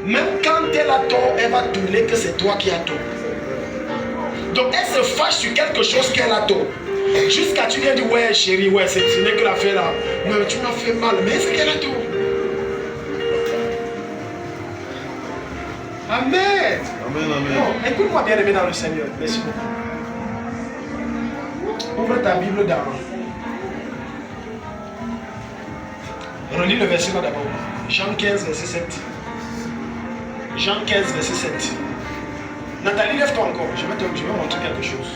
Même quand elle a tort, elle va tourner que c'est toi qui as tort. Donc elle se fâche sur quelque chose qu'elle a tort. Jusqu'à tu viens dire ouais chérie, ouais ce n'est que l'affaire là. Mais tu m'as fait mal, mais c'est qu'elle a tort. Amen. Amen, Non, amen. écoute-moi bien aimé dans le Seigneur. Merci beaucoup. Ouvre ta Bible dans. Relis le verset là d'abord. Jean 15, verset 7. Jean 15, verset 7. Nathalie, lève-toi encore. Je vais montrer quelque chose.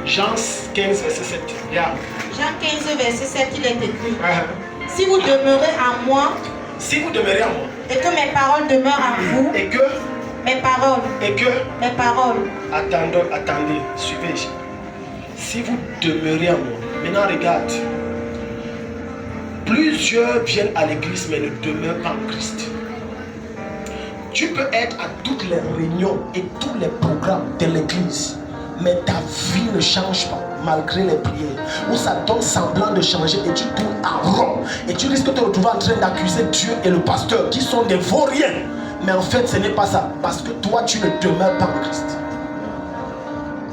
Jean 15, verset 7. Regarde. Jean 15, verset 7, il est écrit. Si vous demeurez en moi, Si vous demeurez en moi, et que mes paroles demeurent en vous, et que, mes paroles, attendez, suivez ici. Si vous demeurez en moi, maintenant regarde. Plusieurs viennent à l'église mais ne demeurent pas en Christ. Tu peux être à toutes les réunions et tous les programmes de l'église, mais ta vie ne change pas malgré les prières. Ou ça donne semblant de changer et tu tournes en rond. Et tu risques de te retrouver en train d'accuser Dieu et le pasteur qui sont des vauriens. Mais en fait ce n'est pas ça, parce que toi tu ne demeures pas en Christ.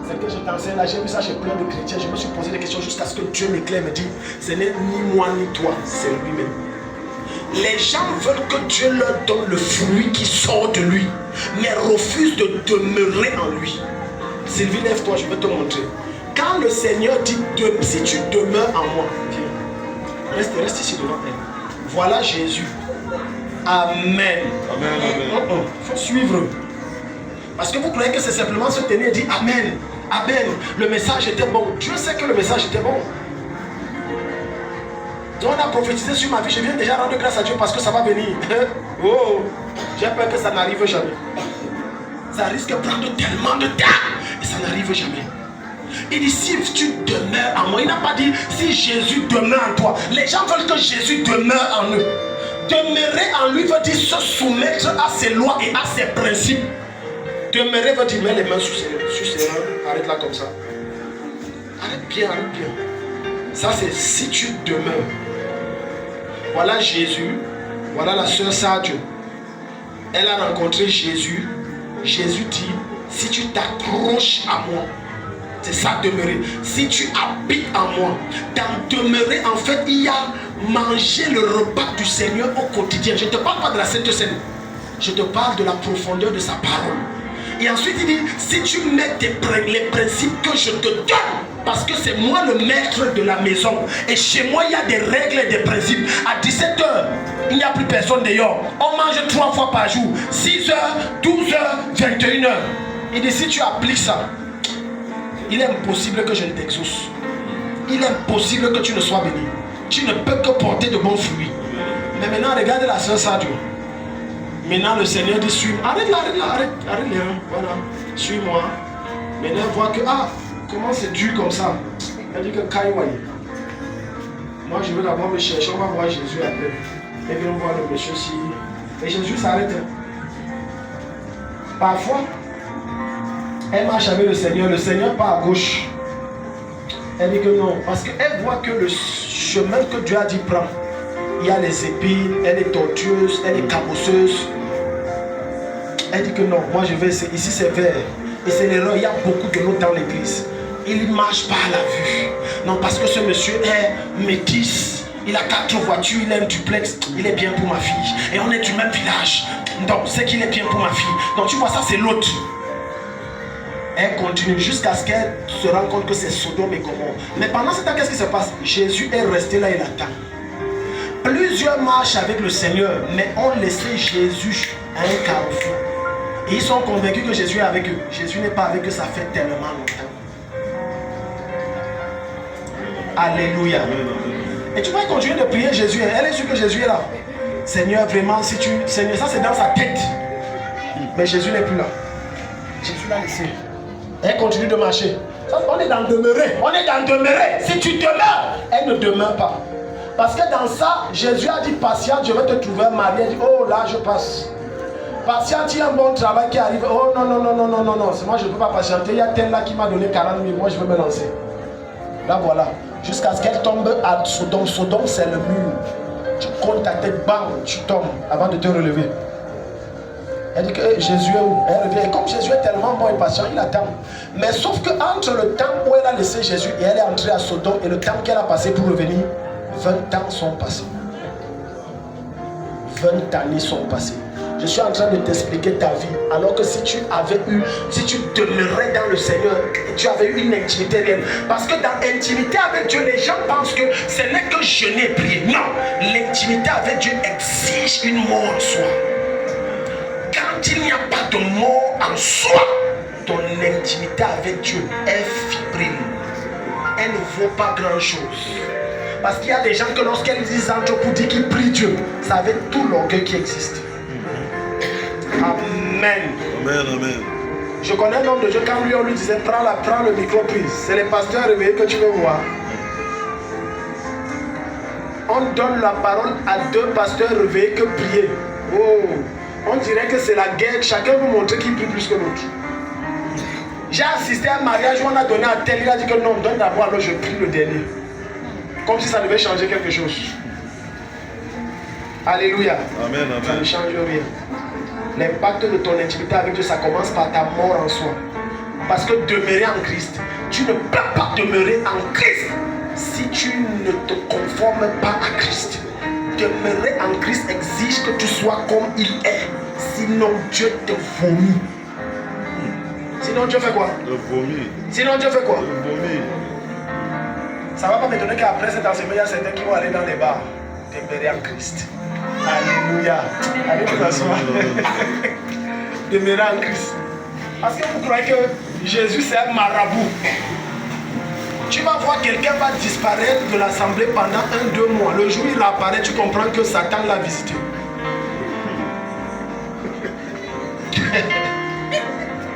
C'est que je t'enseigne là, j'ai vu ça chez plein de chrétiens. Je me suis posé des questions jusqu'à ce que Dieu m'éclaire, me dit, ce n'est ni moi ni toi, c'est lui-même. Les gens veulent que Dieu leur donne le fruit qui sort de lui, mais refusent de demeurer en lui. Sylvie, lève-toi, je vais te montrer. Quand le Seigneur dit, si tu demeures en moi, viens, reste ici devant elle. Voilà Jésus. Amen. Amen, amen. Il faut suivre. Parce que vous croyez que c'est simplement se tenir et dire Amen. Amen. Le message était bon. Dieu sait que le message était bon. Donc on a prophétisé sur ma vie. Je viens déjà rendre grâce à Dieu parce que ça va venir. Oh, j'ai peur que ça n'arrive jamais. Ça risque de prendre tellement de temps et ça n'arrive jamais. Il dit si tu demeures en moi. Il n'a pas dit si Jésus demeure en toi. Les gens veulent que Jésus demeure en eux. Demeurer en lui veut dire se soumettre à ses lois et à ses principes. Demeurer veut dire mets les mains sur ses mains. Arrête là comme ça. Arrête bien, arrête bien. Ça c'est si tu demeures. Voilà Jésus. Voilà la sœur Sadio. Elle a rencontré Jésus. Jésus dit si tu t'accroches à moi, c'est ça demeurer. Si tu habites en moi, dans demeurer en fait il y a manger le repas du Seigneur au quotidien. Je ne te parle pas de la Sainte Seine. Je te parle de la profondeur de sa parole. Et ensuite il dit si tu mets les principes que je te donne, parce que c'est moi le maître de la maison et chez moi il y a des règles et des principes. À 17h il n'y a plus personne dehors. On mange 3 fois par jour, 6h, 12h, 21h. Il dit si tu appliques ça, il est impossible que je ne t'exauce. Il est impossible que tu ne sois béni. Tu ne peux que porter de bons fruits. Mais maintenant regarde la soeur Sadio. Maintenant le Seigneur dit suis-moi. Arrête là, arrête les reins. Voilà, suis-moi. Maintenant elle voit que comment c'est dur comme ça. Elle dit que Kaïwaï. Moi je veux d'abord me chercher. On va voir Jésus après. Et puis on voit le monsieur ici. Et Jésus s'arrête. Parfois elle marche avec le Seigneur part à gauche. Elle dit que non, parce qu'elle voit que le chemin que Dieu a dit prend, il y a les épines, elle est tortueuse, elle est cabosseuse. Elle dit que non, moi je vais essayer. Ici c'est vert. Et c'est l'erreur, il y a beaucoup de l'eau dans l'église. Il ne marche pas à la vue. Non, parce que ce monsieur est métis. Il a 4 voitures, il a un duplex. Il est bien pour ma fille. Et on est du même village. Donc c'est qu'il est bien pour ma fille. Donc tu vois, ça c'est l'autre. Elle continue jusqu'à ce qu'elle se rende compte que c'est Sodome et Gomorrhe. Mais pendant ce temps, qu'est-ce qui se passe? Jésus est resté là, il attend. Plusieurs marchent avec le Seigneur, mais ont laissé Jésus à un carrefour. Et ils sont convaincus que Jésus est avec eux. Jésus n'est pas avec eux, ça fait tellement longtemps. Alléluia. Et tu vas continuer de prier Jésus. Elle est sûre que Jésus est là. Seigneur, vraiment, si tu... Seigneur, ça c'est dans sa tête. Mais Jésus n'est plus là. Jésus l'a laissé. Elle continue de marcher. On est dans demeurer. On est dans demeurer. Si tu demeures, elle ne demeure pas. Parce que dans ça, Jésus a dit patiente, je vais te trouver un mari. Elle dit oh là je passe. Patiente, il y a un bon travail qui arrive. Oh non, non, non, non, non, non, non. C'est moi je ne peux pas patienter. Il y a tel là qui m'a donné 40 000. Moi je veux me lancer. Là voilà. Jusqu'à ce qu'elle tombe à Sodome. Sodome c'est le mur. Tu comptes ta tête, bang, tu tombes avant de te relever. Elle dit que Jésus est où? Elle revient. Et comme Jésus est tellement bon et patient, il attend. Mais sauf que entre le temps où elle a laissé Jésus et elle est entrée à Sodome et le temps qu'elle a passé pour revenir, 20 ans sont passés. 20 années sont passées. Je suis en train de t'expliquer ta vie. Alors que si tu demeurais dans le Seigneur, tu avais eu une intimité réelle. Parce que dans l'intimité avec Dieu, les gens pensent que ce n'est que jeûner et prier. Non, l'intimité avec Dieu exige une mort en soi. Quand il n'y a pas de mort en soi, ton intimité avec Dieu est fébrile. Elle ne vaut pas grand-chose. Parce qu'il y a des gens que lorsqu'elles disent entre pour dire qu'ils prient Dieu, ça avec tout l'orgueil qui existe. Amen. Amen, amen. Je connais un homme de Dieu, quand lui on lui disait prends le micro prise, c'est les pasteurs réveillés que tu veux voir. On donne la parole à 2 pasteurs réveillés que prier. Oh, on dirait que c'est la guerre, chacun veut montrer qu'il prie plus que l'autre. J'ai assisté à un mariage où on a donné à tel, il a dit que non, donne d'abord, alors je prie le dernier. Comme si ça devait changer quelque chose. Alléluia. Amen, amen. Ça ne change rien. L'impact de ton intimité avec Dieu, ça commence par ta mort en soi. Parce que demeurer en Christ, tu ne peux pas demeurer en Christ si tu ne te conformes pas à Christ. Demeurer en Christ exige que tu sois comme il est. Sinon Dieu te vomit. Sinon Dieu fait quoi? Le vomi. Sinon Dieu fait quoi? Le vomi. Ça ne va pas m'étonner qu'après cet enseignement, il y a certains qui vont aller dans les bars. Demeurer en Christ. Alléluia. Allez vous asseoir. Demeurer en Christ. Parce que vous croyez que Jésus c'est un marabout. Tu vas voir quelqu'un va disparaître de l'assemblée pendant 1-2 mois. Le jour où il apparaît, tu comprends que Satan l'a visité.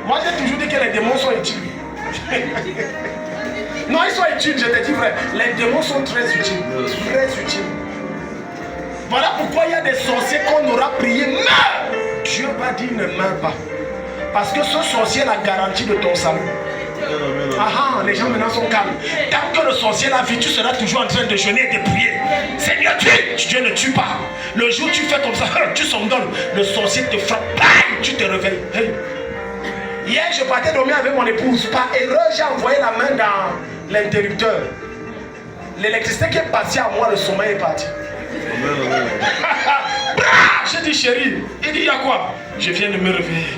Moi j'ai toujours dit que les démons sont utiles. Non, ils sont utiles, je te dis vrai. Les démons sont très utiles. Très utiles. Voilà pourquoi il y a des sorciers qu'on aura prié, meurs! Dieu va dire ne meurs pas. Parce que ce sorcier est la garantie de ton salut. Ah, les gens maintenant sont calmes. Tant que le sorcier la vie, tu seras toujours en train de jeûner et de prier. Seigneur, Dieu ne tue pas. Le jour où tu fais comme ça, tu somnolles. Le sorcier te frappe, tu te réveilles. Hey. Hier, je partais dormir avec mon épouse. Par erreur, j'ai envoyé la main dans l'interrupteur. L'électricité qui est partie à moi, le sommeil est parti. J'ai dit chérie, il dit il y a quoi? Je viens de me réveiller.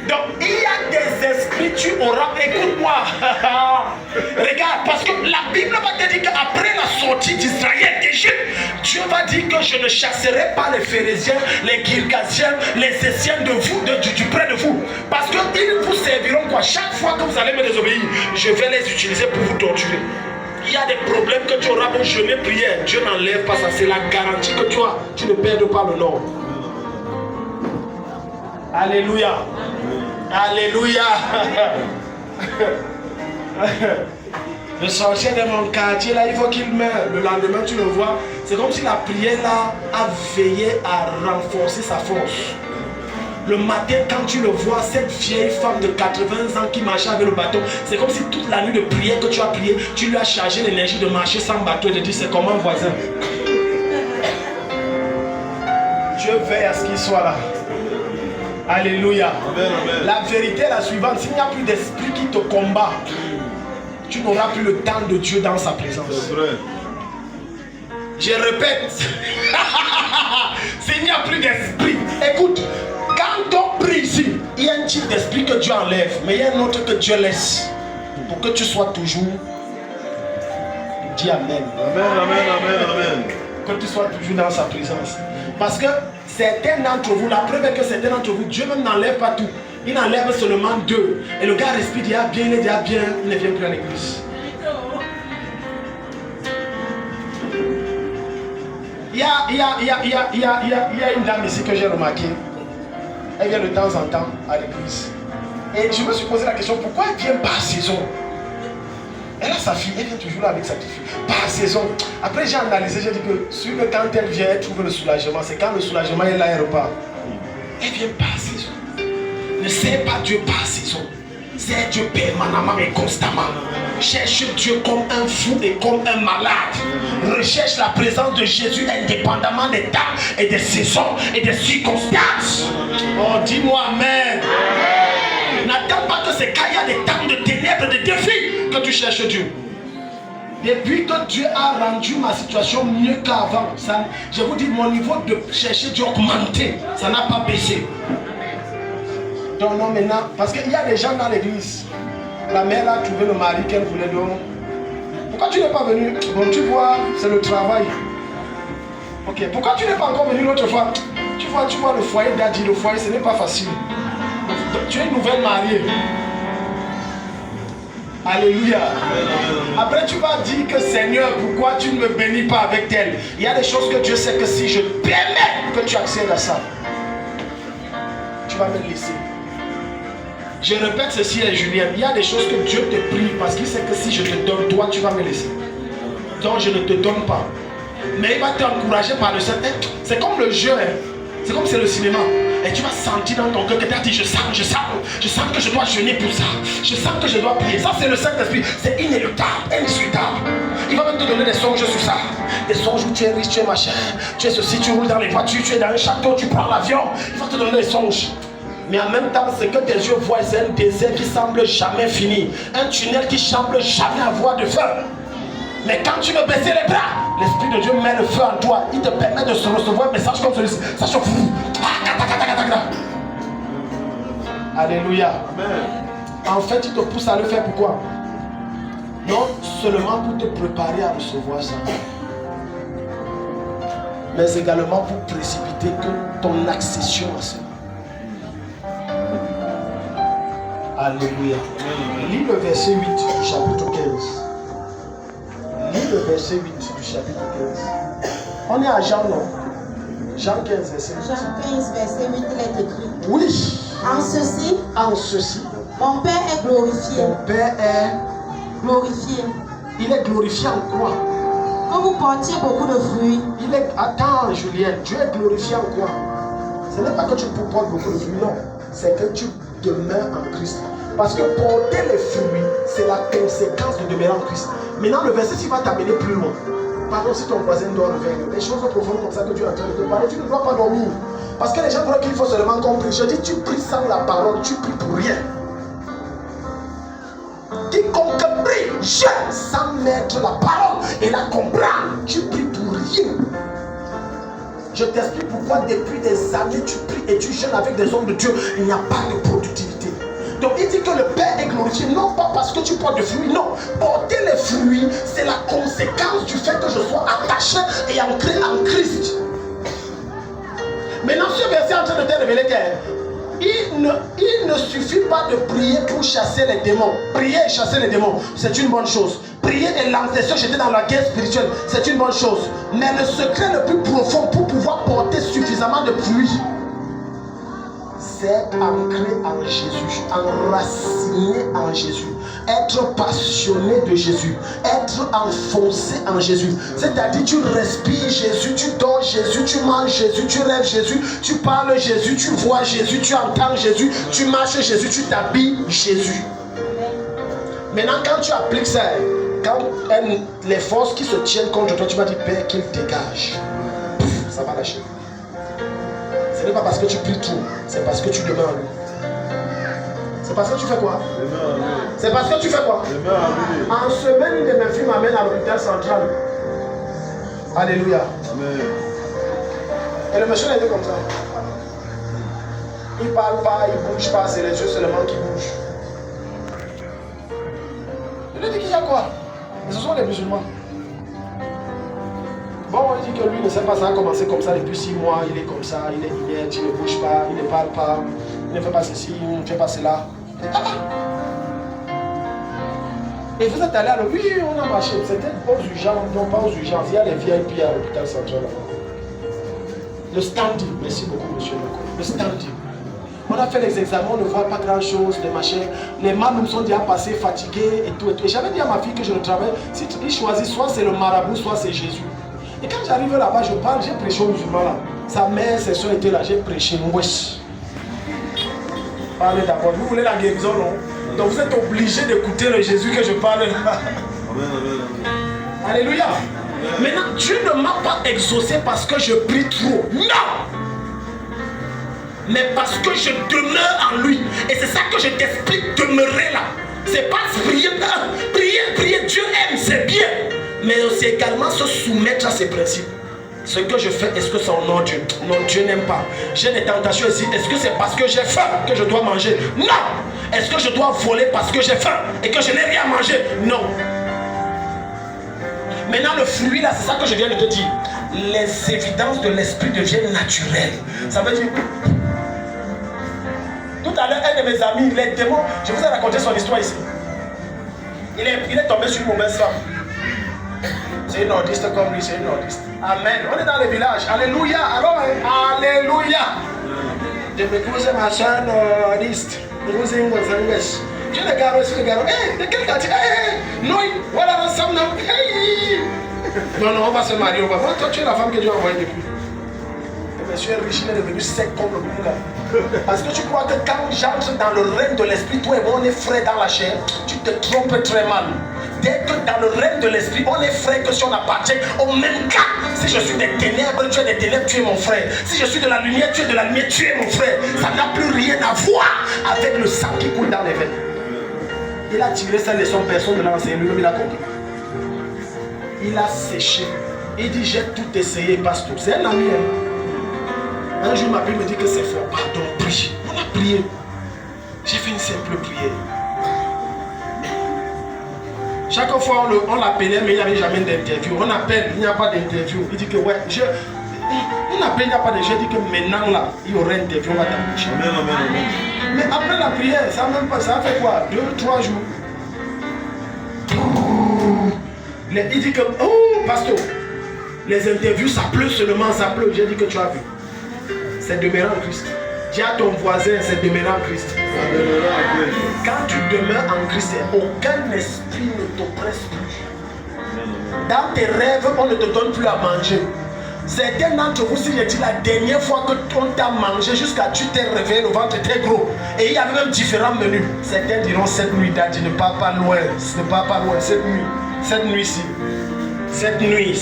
Donc il y a des esprits, tu auras, écoute-moi. Regarde, parce que la Bible va te dire qu'après la sortie d'Israël d'Égypte, Dieu va dire que je ne chasserai pas les Phérésiens, les Girgasiens, les Essiens de vous, du près de vous. Parce qu'ils vous serviront quoi? Chaque fois que vous allez me désobéir, je vais les utiliser pour vous torturer. Il y a des problèmes que tu auras beau jeûner, prière. Dieu n'enlève pas ça. C'est la garantie que tu as. Tu ne perds pas le nom. Alléluia. Alléluia. Le sorcier de mon quartier là, il faut qu'il meure. Le lendemain, tu le vois. C'est comme si la prière là a veillé à renforcer sa force. Le matin, quand tu le vois, cette vieille femme de 80 ans qui marchait avec le bateau, c'est comme si toute la nuit de prière que tu as prié, tu lui as chargé l'énergie de marcher sans bateau et de dire c'est comment voisin. Dieu veille à ce qu'il soit là. Alléluia. Amen, amen. La vérité est la suivante. S'il n'y a plus d'esprit qui te combat, tu n'auras plus le temps de Dieu dans sa présence. C'est vrai. Je répète. S'il n'y a plus d'esprit, écoute. Quand on prie ici, il y a un type d'esprit que Dieu enlève, mais il y a un autre que Dieu laisse. Pour que tu sois toujours. Dis Amen. Amen, amen, amen, amen. Que tu sois toujours dans sa présence. Parce que certains d'entre vous, la preuve est que certains d'entre vous, Dieu même n'enlève pas tout. Il enlève seulement 2. Et le gars respire, il est bien, il est déjà bien, il ne vient plus à l'église. Il y a une dame ici que j'ai remarqué. Elle vient de temps en temps à l'église. Et je me suis posé la question, pourquoi elle vient par saison? Elle a sa fille, elle vient toujours là avec sa petite fille. Par saison. Après j'ai analysé, j'ai dit que sur le quand elle vient, elle trouve le soulagement. C'est quand le soulagement est là, elle repart. Elle vient par saison. Ne sert pas Dieu par saison. Sert Dieu permanemment et constamment. Cherche Dieu comme un fou et comme un malade. Recherche la présence de Jésus indépendamment des temps et des saisons et des circonstances. Oh, dis-moi Amen. N'attends pas que c'est quand il y a des temps de ténèbres, de défis que tu cherches Dieu. Depuis que Dieu a rendu ma situation mieux qu'avant, je vous dis, mon niveau de chercher Dieu augmenté, ça n'a pas baissé. Donc non, maintenant, parce qu'il y a des gens dans l'église, la mère a trouvé le mari qu'elle voulait donc. Pourquoi tu n'es pas venu? Bon, tu vois, c'est le travail. Ok, pourquoi tu n'es pas encore venu l'autre fois? Tu vois le foyer d'Adi, le foyer, ce n'est pas facile. Tu es une nouvelle mariée. Alléluia. Après tu vas dire que Seigneur, pourquoi tu ne me bénis pas avec elle? Il y a des choses que Dieu sait que si je permets que tu accèdes à ça, tu vas me laisser. Je répète ceci à Julien, il y a des choses que Dieu te prie parce qu'il sait que si je te donne, toi tu vas me laisser. Donc je ne te donne pas. Mais il va t'encourager par le Seigneur. C'est comme le jeu, hein. C'est comme c'est le cinéma. Et tu vas sentir dans ton cœur que tu as dit, je sens que je dois jeûner pour ça. Je sens que je dois prier. Ça c'est le Saint-Esprit, c'est inéluctable, indiscutable. Il va même te donner des songes sur ça. Des songes où tu es riche, tu es machin, tu es ceci, tu roules dans les voitures, tu es dans un château, tu prends l'avion. Il va te donner des songes. Mais en même temps, ce que tes yeux voient, c'est un désert qui semble jamais fini. Un tunnel qui semble jamais avoir de fin. Mais quand tu veux baisser les bras, l'Esprit de Dieu met le feu en toi. Il te permet de recevoir un message comme celui-ci. Ça chauffe. Alléluia. En fait, il te pousse à le faire pourquoi? Non seulement pour te préparer à recevoir ça, mais également pour précipiter que ton accession à cela. Alléluia. Lis le verset 8 du chapitre 15. Lis le verset 8 du chapitre 15. On est à Jean, non? Jean 15, verset 8. Jean 15, verset 8, il est écrit. Oui. En ceci, mon Père est glorifié. Mon Père est glorifié. Il est glorifié en quoi? Que vous portiez beaucoup de fruits. Attends, Julien, Dieu est glorifié en quoi? Ce n'est pas que tu portes beaucoup de fruits, non. C'est que tu demeures en Christ. Parce que porter les fruits, c'est la conséquence de demeurer en Christ. Maintenant, le verset, il va t'amener plus loin. Pardon, si ton voisin doit revenir. Les choses profondes comme ça que Dieu est en train de te parler, tu ne dois pas dormir. Parce que les gens croient qu'il faut seulement comprendre. Je dis, tu pries sans la parole, tu pries pour rien. Quiconque prie, jeûne sans mettre la parole et la comprendre, tu pries pour rien. Je t'explique pourquoi depuis des années tu pries et tu jeûnes avec des hommes de Dieu, il n'y a pas de productivité. Donc il dit que le Père est glorifié, non pas parce que tu portes des fruits, non. Porter les fruits, c'est la conséquence du fait que je sois attaché et ancré en Christ. Maintenant, ce verset est en train de te révéler qu'il ne suffit pas de prier pour chasser les démons. Prier et chasser les démons, c'est une bonne chose. Prier et lancer ceux jetés dans la guerre spirituelle, c'est une bonne chose. Mais le secret le plus profond pour pouvoir porter suffisamment de fruits, c'est ancré en Jésus, enraciné en Jésus, être passionné de Jésus, être enfoncé en Jésus. C'est-à-dire tu respires Jésus, tu dors Jésus, tu manges Jésus, tu rêves Jésus, tu parles Jésus, tu vois Jésus, tu entends Jésus, tu marches Jésus, tu t'habilles Jésus. Maintenant quand tu appliques ça, quand les forces qui se tiennent contre toi, tu vas dire Père qu'il dégage, ça va lâcher. Ce n'est pas parce que tu pries trop, c'est parce que tu demeures en lui. C'est parce que tu fais quoi? C'est parce que tu fais quoi? En semaine, une de mes filles m'amène à l'hôpital central. Alléluia. Amen. Et le monsieur était comme ça. Il ne parle pas, il ne bouge pas, c'est les yeux seulement qui bougent. Je lui ai dit qu'il y a quoi? Et ce sont les musulmans. Bon, il dit que lui ne sait pas, ça a commencé comme ça depuis 6 mois, il est comme ça, il est inerte, il ne bouge pas, il ne parle pas, il ne fait pas ceci, il ne fait pas cela. Et vous êtes allé à l'hôpital? Oui, on a marché, c'était aux urgences, non pas aux urgences, il y a les VIP à l'hôpital central. Le standing, merci beaucoup monsieur le standing. On a fait les examens, on ne voit pas grand chose, les machins. Les membres sont déjà passés, fatigués et tout. Et j'avais dit à ma fille que je ne travaille, si tu choisis, soit c'est le marabout, soit c'est Jésus. Et quand j'arrive là-bas, je parle, j'ai prêché aux musulmans là. Sa mère, ses soeurs étaient là, j'ai prêché. Wesh. Parlez d'abord. Vous voulez la guérison, non? Donc vous êtes obligé d'écouter le Jésus que je parle là. Amen, amen, amen. Alléluia. Amen. Maintenant, Dieu ne m'a pas exaucé parce que je prie trop. Non! Mais parce que je demeure en lui. Et c'est ça que je t'explique, demeurer là. C'est pas prier, prier, Dieu aime, c'est bien. Mais c'est également se soumettre à ses principes. Ce que je fais, est-ce que c'est au nom de Dieu? Non, Dieu n'aime pas. J'ai des tentations ici. Est-ce que c'est parce que j'ai faim que je dois manger? Non. Est-ce que je dois voler parce que j'ai faim et que je n'ai rien à manger? Non. Maintenant, le fruit là, c'est ça que je viens de te dire. Les évidences de l'esprit deviennent naturelles. Ça veut dire... Tout à l'heure, un de mes amis, les démons, je vous ai raconté son histoire ici. Il est tombé sur une mauvaise femme. C'est une nordiste comme lui, c'est une nordiste. Amen. On est dans le village. Alléluia. Alors, alléluia. Je m'épouse ma soeur nordiste. Je vous ai je le gars, de quel quartier? Non, voilà ensemble. Non, on va se marier. Toi, tu es la femme que Dieu a envoyée depuis. Le monsieur est riche, il est devenu sec comme le boulga. Parce que tu crois que quand j'entre dans le règne de l'esprit, toi et moi on est frères dans la chair, tu te trompes très mal. Dès que dans le règne de l'esprit, on est frères que si on appartient au même cas. Si je suis des ténèbres, tu es des ténèbres, tu es mon frère. Si je suis de la lumière, tu es de la lumière, tu es mon frère. Ça n'a plus rien à voir avec le sang qui coule dans les veines. Il a tiré sa leçon, personne ne l'a enseigné, lui-même il a compris. Il a séché. Il dit j'ai tout essayé, pasteur. C'est un ami. Un jour il m'appelle, il me dit que c'est fort. Pardon, prie. On a prié. J'ai fait une simple prière. Chaque fois on l'appelait, mais il n'y avait jamais d'interview. On appelle, il n'y a pas d'interview. Il dit que ouais, on appelle, il n'y a pas de. Je dis que maintenant là, il y aura une interview, on va t'embaucher. Amen, amen, amen. Mais après la prière, ça même pas, ça fait quoi? 2-3 jours. Il dit que, oh, pasteur, les interviews, ça pleut seulement, ça pleut. J'ai dit que tu as vu. C'est demeurant en Christ. Dis à ton voisin, c'est demeurant en Christ. Quand tu demeures en Christ, aucun esprit ne t'oppresse plus. Dans tes rêves, on ne te donne plus à manger. Certains d'entre vous, si j'ai dit la dernière fois qu'on t'a mangé jusqu'à tu t'es réveillé, le ventre était gros. Et il y avait même différents menus. Certains diront cette nuit, Daddy, ne pars pas loin. Ne pars pas loin, cette nuit-ci. Cette nuit.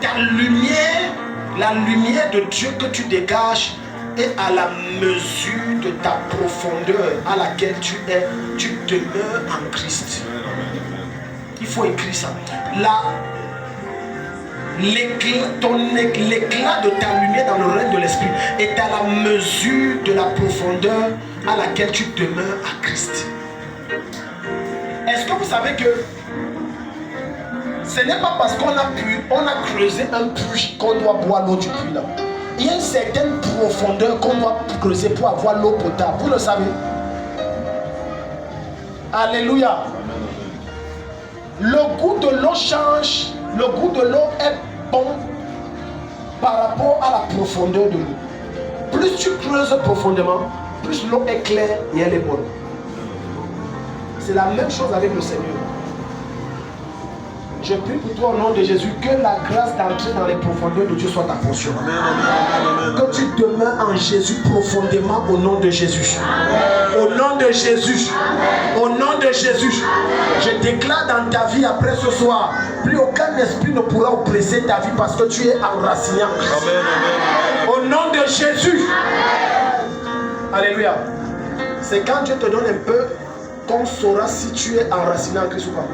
Ta lumière, la lumière de Dieu que tu dégages est à la mesure de ta profondeur à laquelle tu es. Tu demeures en Christ. Il faut écrire ça. L'éclat de ta lumière dans le règne de l'esprit est à la mesure de la profondeur à laquelle tu demeures à Christ. Est-ce que vous savez que ce n'est pas parce qu'on a creusé un puits qu'on doit boire l'eau du puits là. Il y a une certaine profondeur qu'on doit creuser pour avoir l'eau potable. Vous le savez. Alléluia. Le goût de l'eau change. Le goût de l'eau est bon par rapport à la profondeur de l'eau. Plus tu creuses profondément, plus l'eau est claire et elle est bonne. C'est la même chose avec le Seigneur. Je prie pour toi au nom de Jésus que la grâce d'entrer dans les profondeurs de Dieu soit ta portion. Que tu demeures en Jésus profondément au nom de Jésus. Au nom de Jésus. Au nom de Jésus. Je déclare dans ta vie après ce soir, plus aucun esprit ne pourra oppresser ta vie parce que tu es enraciné en Christ. Au nom de Jésus. Alléluia. C'est quand Dieu te donne un peu qu'on saura si tu es enraciné en Christ ou pas.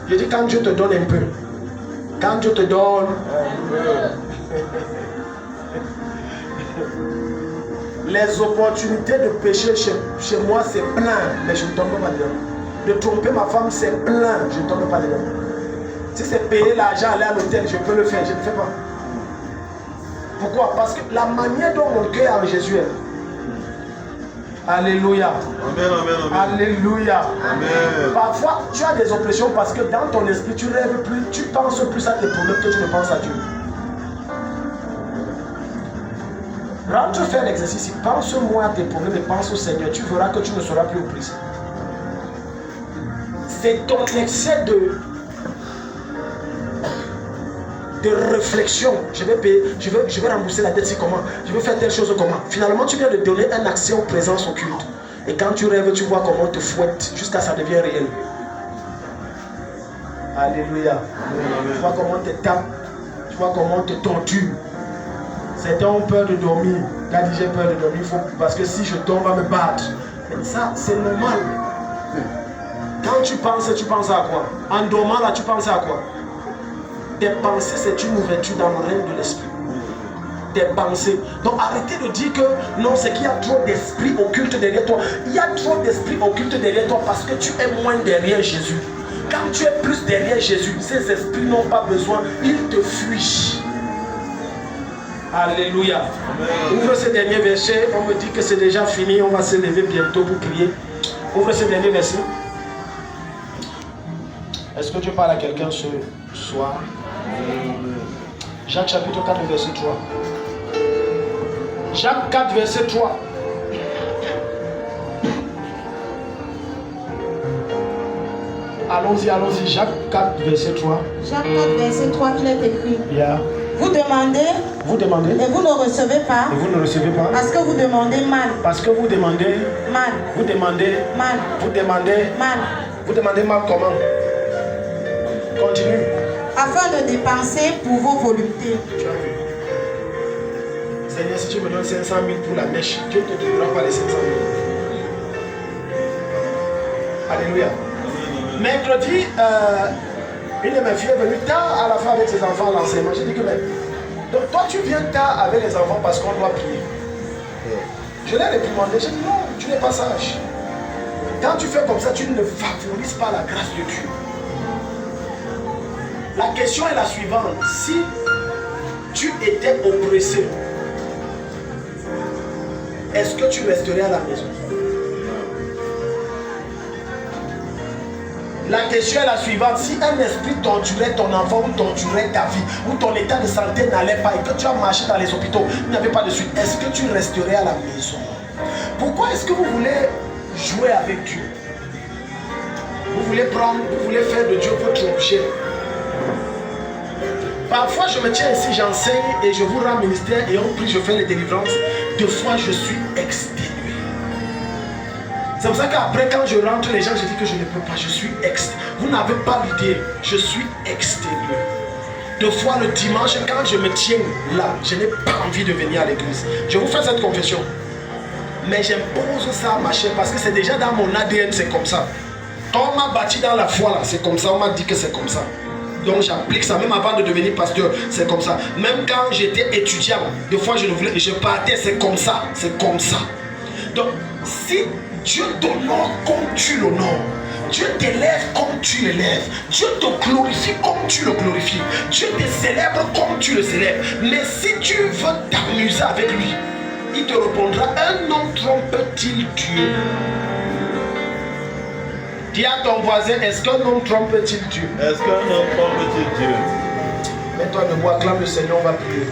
Je dis quand Dieu te donne un peu. Quand Dieu te donne un peu. Les opportunités de pécher chez moi, c'est plein, mais je ne tombe pas dedans. De tromper ma femme, c'est plein, je ne tombe pas dedans. Si c'est payer l'argent, aller à l'hôtel, je peux le faire, je ne le fais pas. Pourquoi? Parce que la manière dont mon cœur est en Jésus est. Alléluia. Amen, amen, amen. Alléluia. Amen. Parfois, tu as des oppressions parce que dans ton esprit, tu rêves plus, tu penses plus à tes problèmes que tu ne penses à Dieu. Rentre faire l'exercice, pense moins à tes problèmes et pense au Seigneur. Tu verras que tu ne seras plus oppressé. C'est ton excès de réflexion. Je vais rembourser la dette, c'est comment? Je vais faire telle chose comment? Finalement, tu viens de donner un accès aux présences occultes. Et quand tu rêves, tu vois comment on te fouette jusqu'à ce que ça devienne réel. Alléluia. Tu vois comment on te tape. Tu vois comment on te torture. Certains ont peur de dormir. Quand j'ai peur de dormir, parce que si je tombe, on va me battre. Mais Ça, c'est normal. Quand tu penses à quoi? En dormant là, tu penses à quoi? Tes pensées, c'est une ouverture dans le règne de l'esprit. Tes pensées. Donc arrêtez de dire que non, c'est qu'il y a trop d'esprit occulte derrière toi. Il y a trop d'esprit occulte derrière toi parce que tu es moins derrière Jésus. Quand tu es plus derrière Jésus, ces esprits n'ont pas besoin, ils te fuient. Alléluia. Ouvre ce dernier verset. On me dit que c'est déjà fini. On va se lever bientôt pour prier. Ouvre ce dernier verset. Est-ce que Dieu parle à quelqu'un ce soir? Jacques chapitre 4 verset 3. Jacques 4 verset 3. Allons-y. Jacques 4 verset 3. Jacques 4 verset 3 qu'il est écrit. Yeah. Vous demandez et vous ne recevez pas. Et vous ne recevez pas. Parce que vous demandez mal. Parce que vous demandez mal. Vous demandez mal. Vous demandez mal. Vous demandez mal comment? Continue. Afin de dépenser pour vos voluptés. Tu as vu? Seigneur, si tu me donnes 500 000 pour la mèche, Dieu ne te donnera pas les 500 000. Alléluia. Mercredi, une de mes filles est venue tard à la fin avec ses enfants à l'enseignement. J'ai dit que, mais donc, toi tu viens tard avec les enfants parce qu'on doit prier. Je l'ai réprimandé, j'ai dit non, tu n'es pas sage. Quand tu fais comme ça, tu ne favorises pas la grâce de Dieu. La question est la suivante. Si tu étais oppressé, est-ce que tu resterais à la maison? La question est la suivante. Si un esprit torturait ton enfant ou torturait ta vie, ou ton état de santé n'allait pas et que tu as marché dans les hôpitaux, il n'y avait pas de suite, est-ce que tu resterais à la maison? Pourquoi est-ce que vous voulez jouer avec Dieu? Vous voulez faire de Dieu votre objet. Parfois je me tiens ici, j'enseigne et je vous rends ministère et on prie, je fais les délivrances. Deux fois je suis exténué. C'est pour ça qu'après quand je rentre, les gens je dis que je ne peux pas, je suis exténué. Vous n'avez pas l'idée, je suis exténué. Deux fois le dimanche, quand je me tiens là, je n'ai pas envie de venir à l'église. Je vous fais cette confession. Mais j'impose ça à ma chair parce que c'est déjà dans mon ADN, c'est comme ça. Quand on m'a bâti dans la foi là, c'est comme ça, on m'a dit que c'est comme ça. Donc j'applique ça, même avant de devenir pasteur, c'est comme ça. Même quand j'étais étudiant, des fois je ne voulais, je partais, c'est comme ça, c'est comme ça. Donc si Dieu t'honore comme tu l'honores, Dieu t'élève comme tu l'élèves, Dieu te glorifie comme tu le glorifies, Dieu te célèbre comme tu le célèbres. Mais si tu veux t'amuser avec lui, il te répondra, un homme trompe-t-il Dieu? Dis à ton voisin, est-ce qu'un homme trompe-t-il Dieu? Est-ce qu'un homme trompe-t-il Dieu? Mets-toi debout, acclame le Seigneur, on va prier.